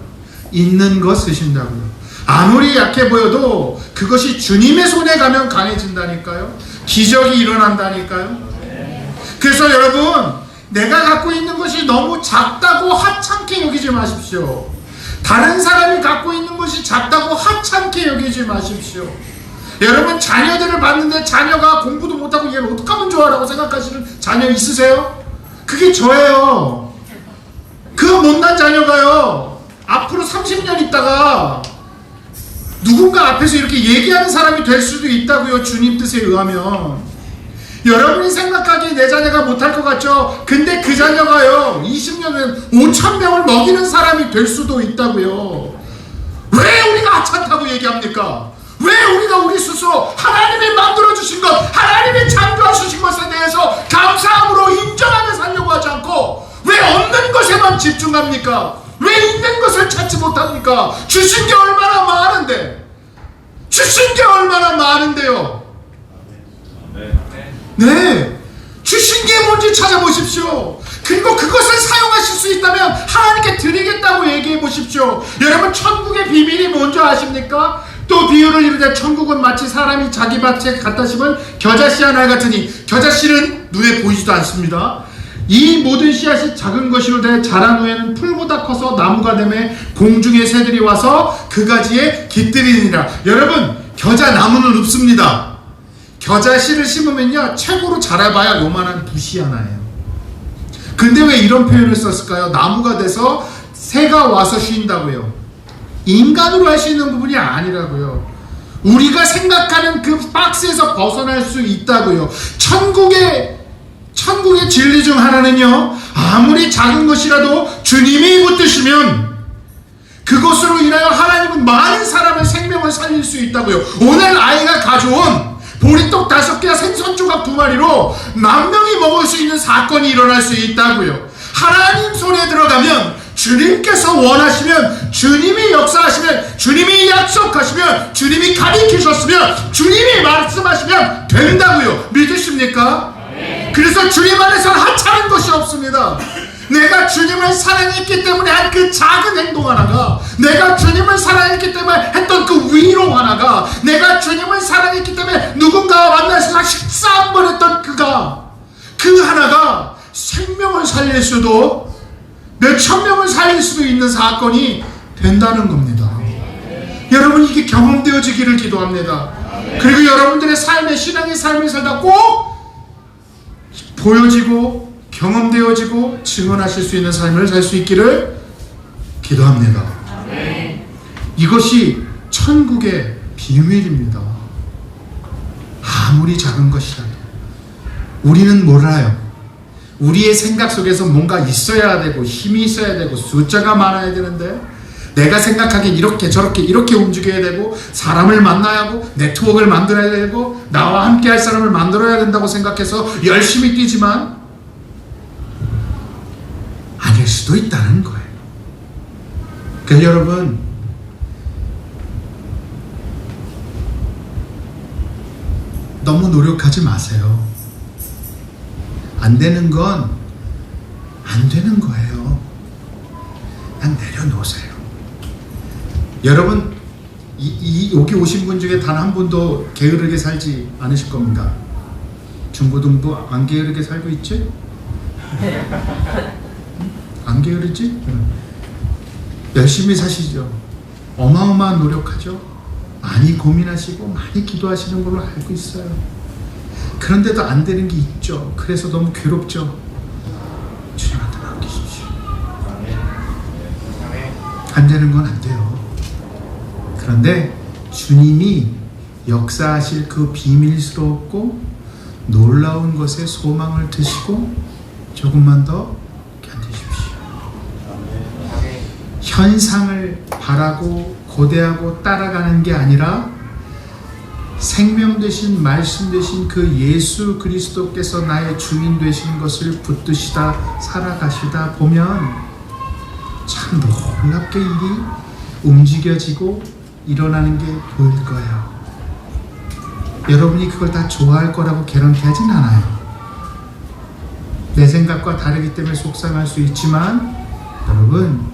있는 거 쓰신다고요. 아무리 약해 보여도 그것이 주님의 손에 가면 강해진다니까요. 기적이 일어난다니까요. 그래서 여러분 내가 갖고 있는 것이 너무 작다고 하찮게 여기지 마십시오. 다른 사람이 갖고 있는 것이 작다고 하찮게 여기지 마십시오. 여러분 자녀들을 봤는데 자녀가 공부도 못하고 얘를 어떡하면 좋아라고 생각하시는 자녀 있으세요? 그게 저예요. 그 못난 자녀가요 앞으로 30년 있다가 누군가 앞에서 이렇게 얘기하는 사람이 될 수도 있다고요. 주님 뜻에 의하면. 여러분이 생각하기에 내 자녀가 못할 것 같죠? 근데 그 자녀가요 20년은 5,000명을 먹이는 사람이 될 수도 있다고요. 왜 우리가 하찮다고 얘기합니까? 왜 우리가 우리 스스로 하나님이 만들어주신 것, 하나님이 창조하신 것에 대해서 감사함으로 인정하며 살려고 하지 않고 왜 없는 것에만 집중합니까? 왜 있는 것을 찾지 못합니까? 주신 게 얼마나 많은데, 주신 게 얼마나 많은데요. 네, 주신 게 뭔지 찾아보십시오. 그리고 그것을 사용하실 수 있다면 하나님께 드리겠다고 얘기해 보십시오. 여러분 천국의 비밀이 뭔지 아십니까? 또 비유를 이르되 천국은 마치 사람이 자기 밭에 갖다 심은 겨자씨 하나 같으니, 겨자씨는 눈에 보이지도 않습니다. 이 모든 씨앗이 작은 것이로 돼 자란 후에는 풀보다 커서 나무가 되매 공중의 새들이 와서 그 가지에 깃들이니라. 여러분, 겨자 나무는 없습니다. 겨자 씨를 심으면요 최고로 자라봐야 요만한 붓이 하나예요. 근데 왜 이런 표현을 썼을까요? 나무가 돼서 새가 와서 쉰다고요. 인간으로 할 수 있는 부분이 아니라고요. 우리가 생각하는 그 박스에서 벗어날 수 있다고요. 천국의 진리 중 하나는요, 아무리 작은 것이라도 주님이 붙드시면 그것으로 인하여 하나님은 많은 사람의 생명을 살릴 수 있다고요. 오늘 아이가 가져온 보리떡 5개와 생선 조각 2마리로 10,000명이 먹을 수 있는 사건이 일어날 수 있다고요. 하나님 손에 들어가면, 주님께서 원하시면, 주님이 역사하시면, 주님이 약속하시면, 주님이 가르치셨으면, 주님이 말씀하시면 된다고요. 믿으십니까? 그래서 주님 안에서는 하찮은 것이 없습니다. 내가 주님을 사랑했기 때문에 한 그 작은 행동 하나가, 내가 주님을 사랑했기 때문에 했던 그 위로 하나가, 내가 주님을 사랑했기 때문에 누군가와 만나서 식사 한 번 했던 그 하나가 생명을 살릴 수도, 몇천 명을 살릴 수도 있는 사건이 된다는 겁니다. 여러분, 이게 경험되어지기를 기도합니다. 그리고 여러분들의 삶의, 신앙의 삶을 살다 꼭 보여지고 경험되어지고 증언하실 수 있는 삶을 살 수 있기를 기도합니다. 이것이 천국의 비밀입니다. 아무리 작은 것이라도 우리는 몰라요. 우리의 생각 속에서 뭔가 있어야 되고 힘이 있어야 되고 숫자가 많아야 되는데, 내가 생각하기엔 이렇게 저렇게 이렇게 움직여야 되고, 사람을 만나야 하고 네트워크를 만들어야 되고 나와 함께 할 사람을 만들어야 된다고 생각해서 열심히 뛰지만 아닐 수도 있다는 거예요. 그러니까 여러분, 너무 노력하지 마세요. 안 되는 건 안 되는 거예요. 그냥 내려놓으세요. 여러분, 여기 오신 분 중에 단 한 분도 게으르게 살지 않으실 겁니다. 중고등부 안 게으르게 살고 있지? 안 게으르지? 열심히 사시죠. 어마어마한 노력하죠. 많이 고민하시고 많이 기도하시는 걸로 알고 있어요. 그런데도 안 되는 게 있죠. 그래서 너무 괴롭죠. 주님한테 맡기십시오. 안 되는 건 안 돼요. 그런데 주님이 역사하실 그 비밀스럽고 놀라운 것에 소망을 드시고 조금만 더 견디십시오. 현상을 바라고 고대하고 따라가는 게 아니라 생명 되신 말씀 되신 그 예수 그리스도께서 나의 주인 되신 것을 붙드시다 살아가시다 보면 참 놀랍게 일이 움직여지고 일어나는 게 보일 거예요. 여러분이 그걸 다 좋아할 거라고 개런티하진 않아요. 내 생각과 다르기 때문에 속상할 수 있지만, 여러분,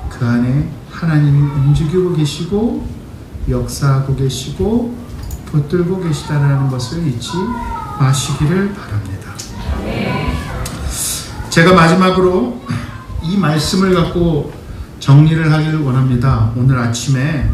그 안에 하나님이 움직이고 계시고 역사하고 계시고 붙들고 계시다는 것을 잊지 마시기를 바랍니다. 제가 마지막으로 이 말씀을 갖고 정리를 하기를 원합니다. 오늘 아침에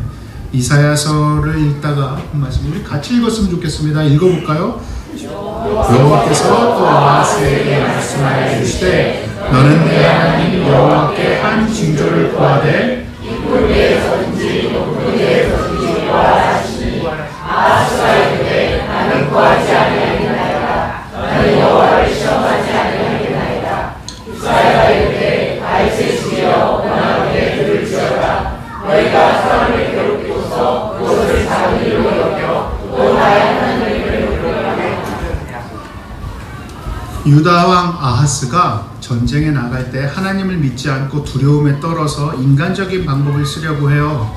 이사야서를 읽다가 한 말씀 우리 같이 읽었으면 좋겠습니다. 읽어볼까요? 여호와께서 또 아하스에게 말씀하여 주시되 너는 내 하나님 여호와께 한 징조를 구하되
이불에서든지 높은데서든지 구하시니 아하스가 이르되 나는 구하지 아니하겠나이다. 나는 여호와를 시험하지 아니하겠나이다. 이사야가 이르되 다윗의 집이여 원하건대 들을지어다. 너희가 사람을 괴롭히고서 그것을 작은 일로 여겨 또 나의 하나님을 부르며.
유다 왕 아하스가 전쟁에 나갈 때 하나님을 믿지 않고 두려움에 떨어서 인간적인 방법을 쓰려고 해요.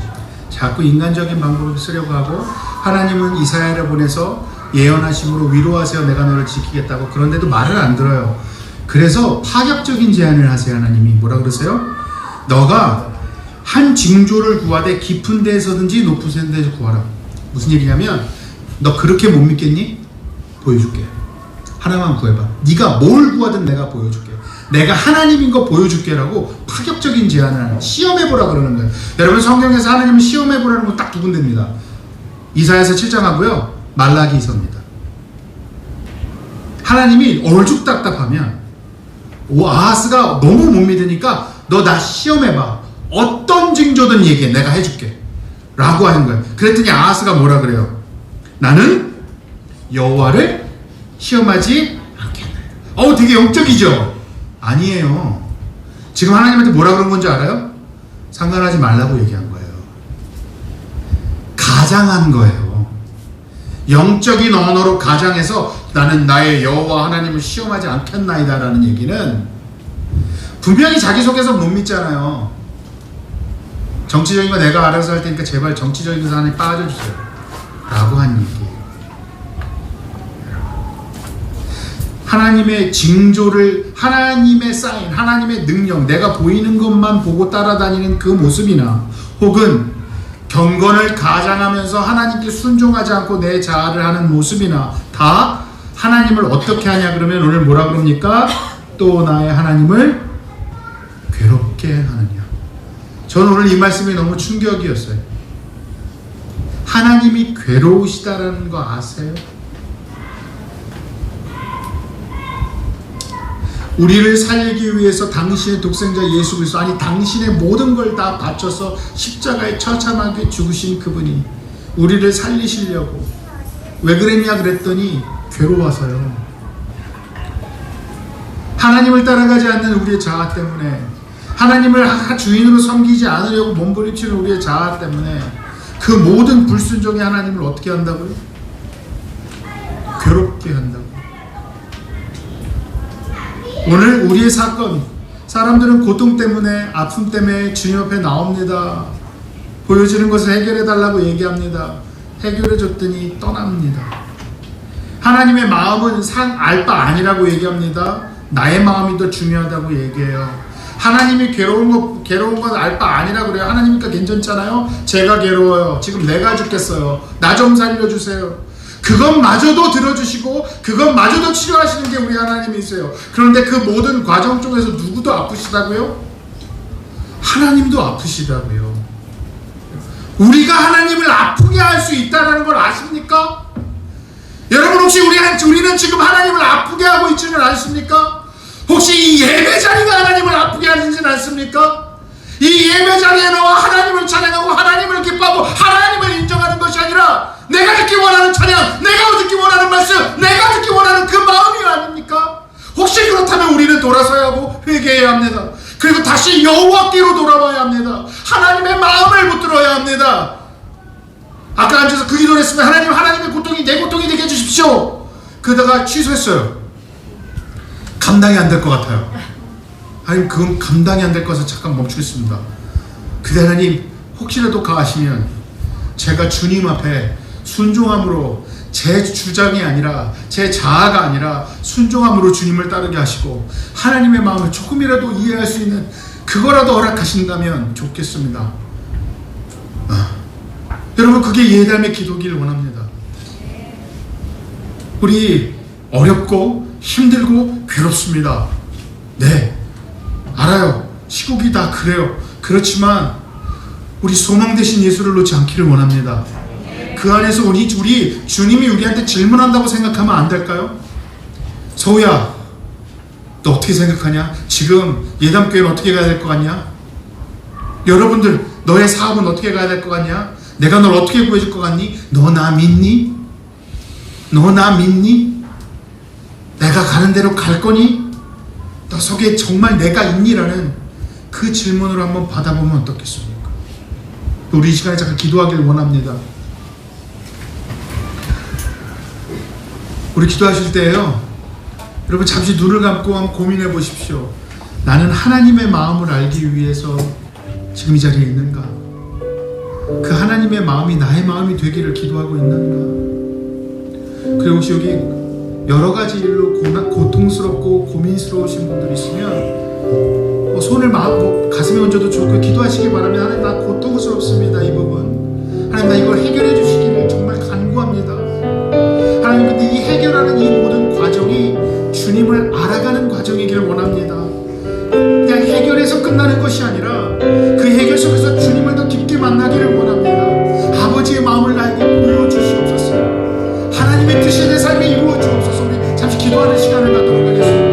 자꾸 인간적인 방법을 쓰려고 하고, 하나님은 이사야를 보내서 예언하심으로 위로하세요, 내가 너를 지키겠다고. 그런데도 말을 안 들어요. 그래서 파격적인 제안을 하세요. 하나님이 뭐라 그러세요? 너가 한 징조를 구하되 깊은 데에서든지 높은 데에서 구하라. 무슨 얘기냐면, 너 그렇게 못 믿겠니? 보여줄게. 하나만 구해봐. 네가 뭘 구하든 내가 보여줄게. 내가 하나님인 거 보여줄게라고 파격적인 제안을 하는, 시험해보라 그러는 거예요. 여러분, 성경에서 하나님을 시험해보라는 건 딱 두 군데입니다. 이사야서 7장하고요, 말라기서입니다. 하나님이 얼죽답답하면 아하스가 너무 못 믿으니까 너 나 시험해봐, 어떤 징조든 얘기해, 내가 해줄게 라고 하는 거예요. 그랬더니 아하스가 뭐라 그래요? 나는 여호와를 시험하지 않겠나이다. 되게 영적이죠? 아니에요. 지금 하나님한테 뭐라 그런 건지 알아요? 상관하지 말라고 얘기한 거예요. 가장한 거예요. 영적인 언어로 가장해서 나는 나의 여호와 하나님을 시험하지 않겠나이다 라는 얘기는, 분명히 자기 속에서 못 믿잖아요. 정치적인 거 내가 알아서 할 테니까 제발 정치적인 것에 하나님 빠져주세요 라고 한 얘기예요. 하나님의 징조를, 하나님의 사인, 하나님의 능력, 내가 보이는 것만 보고 따라다니는 그 모습이나, 혹은 경건을 가장하면서 하나님께 순종하지 않고 내 자아를 하는 모습이나, 다 하나님을 어떻게 하냐 그러면 오늘 뭐라 그럽니까? 또 나의 하나님을 괴롭게 하느냐. 저는 오늘 이 말씀이 너무 충격이었어요. 하나님이 괴로우시다라는 거 아세요? 우리를 살리기 위해서 당신의 독생자 예수 그리스도, 아니 당신의 모든 걸 다 바쳐서 십자가에 처참하게 죽으신 그분이 우리를 살리시려고, 왜 그랬냐 그랬더니 괴로워서요. 하나님을 따라가지 않는 우리의 자아 때문에, 하나님을 주인으로 섬기지 않으려고 몸부림치는 우리의 자아 때문에, 그 모든 불순종의 하나님을 어떻게 한다고요? 괴롭게 한다고. 오늘 우리의 사건, 사람들은 고통 때문에, 아픔 때문에 주님 앞에 나옵니다. 보여지는 것을 해결해 달라고 얘기합니다. 해결해 줬더니 떠납니다. 하나님의 마음은 알 바 아니라고 얘기합니다. 나의 마음이 더 중요하다고 얘기해요. 하나님이 괴로운 건 알 바 아니라고 그래요. 하나님이니까 괜찮잖아요. 제가 괴로워요. 지금 내가 죽겠어요. 나 좀 살려주세요. 그것마저도 들어주시고 그것마저도 치료하시는 게 우리 하나님이세요. 그런데 그 모든 과정 중에서 누구도 아프시다고요? 하나님도 아프시다고요. 우리가 하나님을 아프게 할 수 있다는 걸 아십니까? 여러분, 혹시 우리는 지금 하나님을 아프게 하고 있지는 않습니까? 혹시 이 예배 자리가 하나님을 아프게 하지는 않습니까? 이 예배 자리에 나와 하나님을 찬양하고 하나님을 기뻐하고 하나님을 인정하는 것이 아니라 내가 듣기 원하는 찬양, 내가 듣기 원하는 말씀, 내가 듣기 원하는 그 마음이 아닙니까? 혹시 그렇다면 우리는 돌아서야 하고 회개해야 합니다. 그리고 다시 여호와께로 돌아와야 합니다. 하나님의 마음을 붙들어야 합니다. 아까 앉아서 그 기도를 했으면 하나님의 고통이 내 고통이 되게 해주십시오. 그러다가 취소했어요. 감당이 안 될 것 같아요. 하나님, 그건 감당이 안 될 것을 잠깐 멈추겠습니다. 근데 하나님, 혹시라도 가시면 제가 주님 앞에 순종함으로, 제 주장이 아니라 제 자아가 아니라 순종함으로 주님을 따르게 하시고 하나님의 마음을 조금이라도 이해할 수 있는 그거라도 허락하신다면 좋겠습니다. 여러분, 그게 예담의 기도기를 원합니다. 우리 어렵고 힘들고 괴롭습니다. 네, 알아요. 시국이 다 그래요. 그렇지만 우리 소망 되신 예수를 놓지 않기를 원합니다. 그 안에서 우리 주님이 우리한테 질문한다고 생각하면 안 될까요? 서우야, 너 어떻게 생각하냐? 지금 예담교회는 어떻게 가야 될 것 같냐? 여러분들, 너의 사업은 어떻게 가야 될 것 같냐? 내가 널 어떻게 구해줄 것 같니? 너 나 믿니? 너 나 믿니? 내가 가는 대로 갈 거니? 너 속에 정말 내가 있니? 라는 그 질문을 한번 받아보면 어떻겠습니까? 우리 이 시간에 잠깐 기도하기를 원합니다. 우리 기도하실 때에요, 여러분 잠시 눈을 감고 한번 고민해 보십시오. 나는 하나님의 마음을 알기 위해서 지금 이 자리에 있는가? 그 하나님의 마음이 나의 마음이 되기를 기도하고 있는가? 그리고 혹시 여기 여러 가지 일로 고통스럽고 고민스러우신 분들 있으면 손을 가슴에 얹어도 좋고 기도하시기 바랍니다. 하나님, 나 고통스럽습니다. 이 부분 하나님, 나 이걸 해결해 주시기를 정말 간구합니다. 하나님, 근데 이 해결하는 이 모든 과정이 주님을 알아가는 과정이기를 원합니다. 아니라 그 해결 속에서 주님을 더 깊게 만나기를 원합니다. 아버지의 마음을 나에게 보여주시옵소서. 하나님의 뜻이 내 삶에 이루어 주옵소서. 우리 잠시 기도하는 시간을 갖도록 하겠습니다.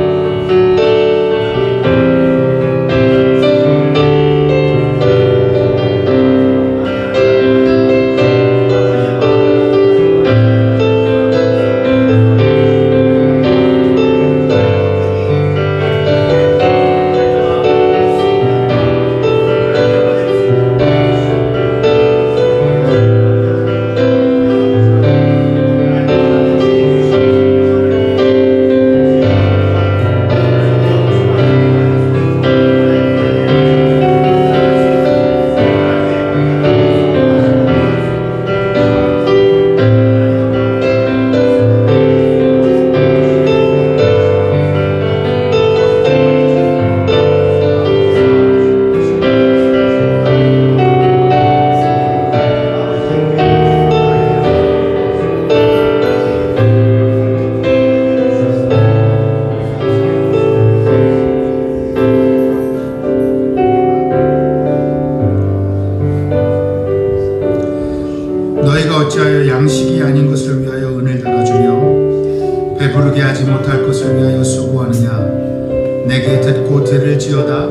너희가 어찌하여 양식이 아닌 것을 위하여 은혜를 달아주며 배부르게 하지 못할 것을 위하여 수고하느냐. 내게 듣고 들을지어다.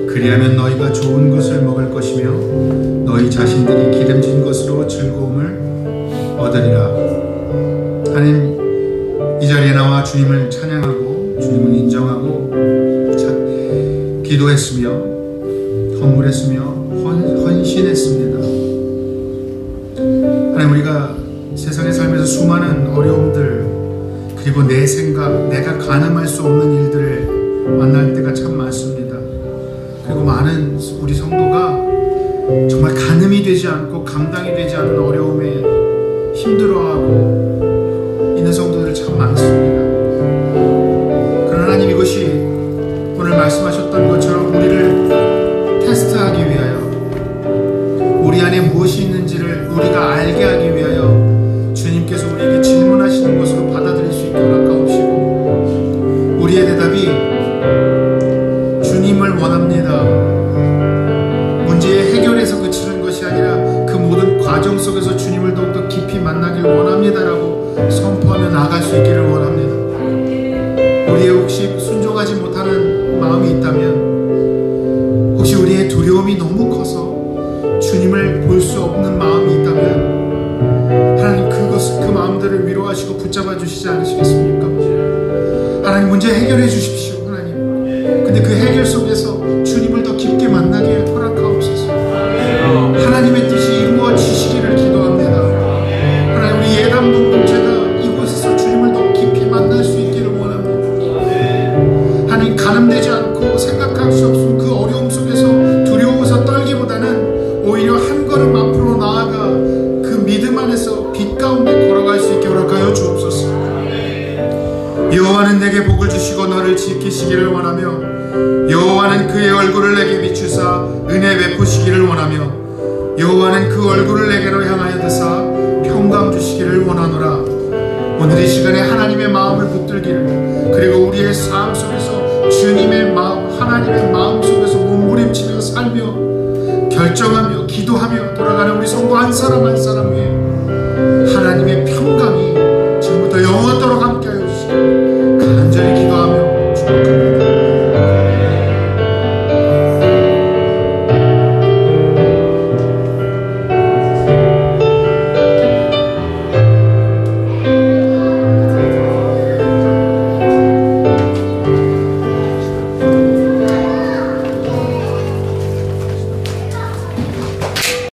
그리하면 너희가 좋은 것을 먹을 것이며 너희 자신들이 기름진 것으로 즐거움을 얻으리라. 하나님, 이 자리에 나와 주님을 찬양하고 주님을 인정하고 기도했으며 헌물했으며 헌신했습니다. 하나님, 우리가 세상에 살면서 수많은 어려움들, 그리고 내 생각, 내가 가늠할 수 없는 일들을 만날 때가 참 많습니다. 그리고 많은 우리 성도가 정말 가늠이 되지 않고 감당이 되지 않는 어려움에 힘들어하고 있는 성도들 참 많습니다. 그러나 하나님, 이것이 오늘 말씀하셨던 것처럼 우리를 테스트하기 위하여, 우리 안에 무엇이 있는지를 우리가 알게 하기 위하여 주님께서 우리에게 질문하시는 것으로 받아들일 수 있게 허락하옵시고, 우리의 대답이 주님을 원합니다, 문제의 해결에서 그치는 것이 아니라 그 모든 과정 속에서 주님을 더욱더 깊이 만나길 원합니다라고 선포하며 나아갈 수 있기를 원합니다. 우리의 혹시 순종하지 못하는 마음이 있다면, 혹시 우리의 두려움이 너무 커서 주님을 볼 수 없는 마음이 있다면, 하나님 그 마음들을 위로하시고 붙잡아 주시지 않으시겠습니까? 하나님, 문제 해결해 주십시오. 하나님, 근데 그 해결 속에서 주님을 더 깊게 만나게 허락하옵소서. 하나님의 뜻이 이루어지시기를 기도합니다. 하나님, 우리 예담 공동체가 이곳에서 주님을 더 깊이 만날 수 있기를 원합니다. 하나님, 가늠되지 않고 생각할 수 없는 그 어려움 속에서 두려워서 떨기보다는 오히려 한 걸음 앞으로 나아가 그 믿음 안에서 빛 가운데 걸어갈 수 있게 허락하여 주옵소서. 여호와는 내게 복을 주시고 너를 지키시기를 원하며, 여호와는 그의 얼굴을 내게 비추사 은혜 베푸시기를 원하며, 여호와는 그 얼굴을 내게로 향하여 드사 평강 주시기를 원하노라. 오늘 이 시간에 하나님의 마음을 붙들기를, 그리고 우리의 삶 속에서 주님의 마음, 하나님의 마음 속에서 몸부림치며 살며 결정하며 기도하며 돌아가는 우리 성도 한 사람 한 사람 위에 하나님의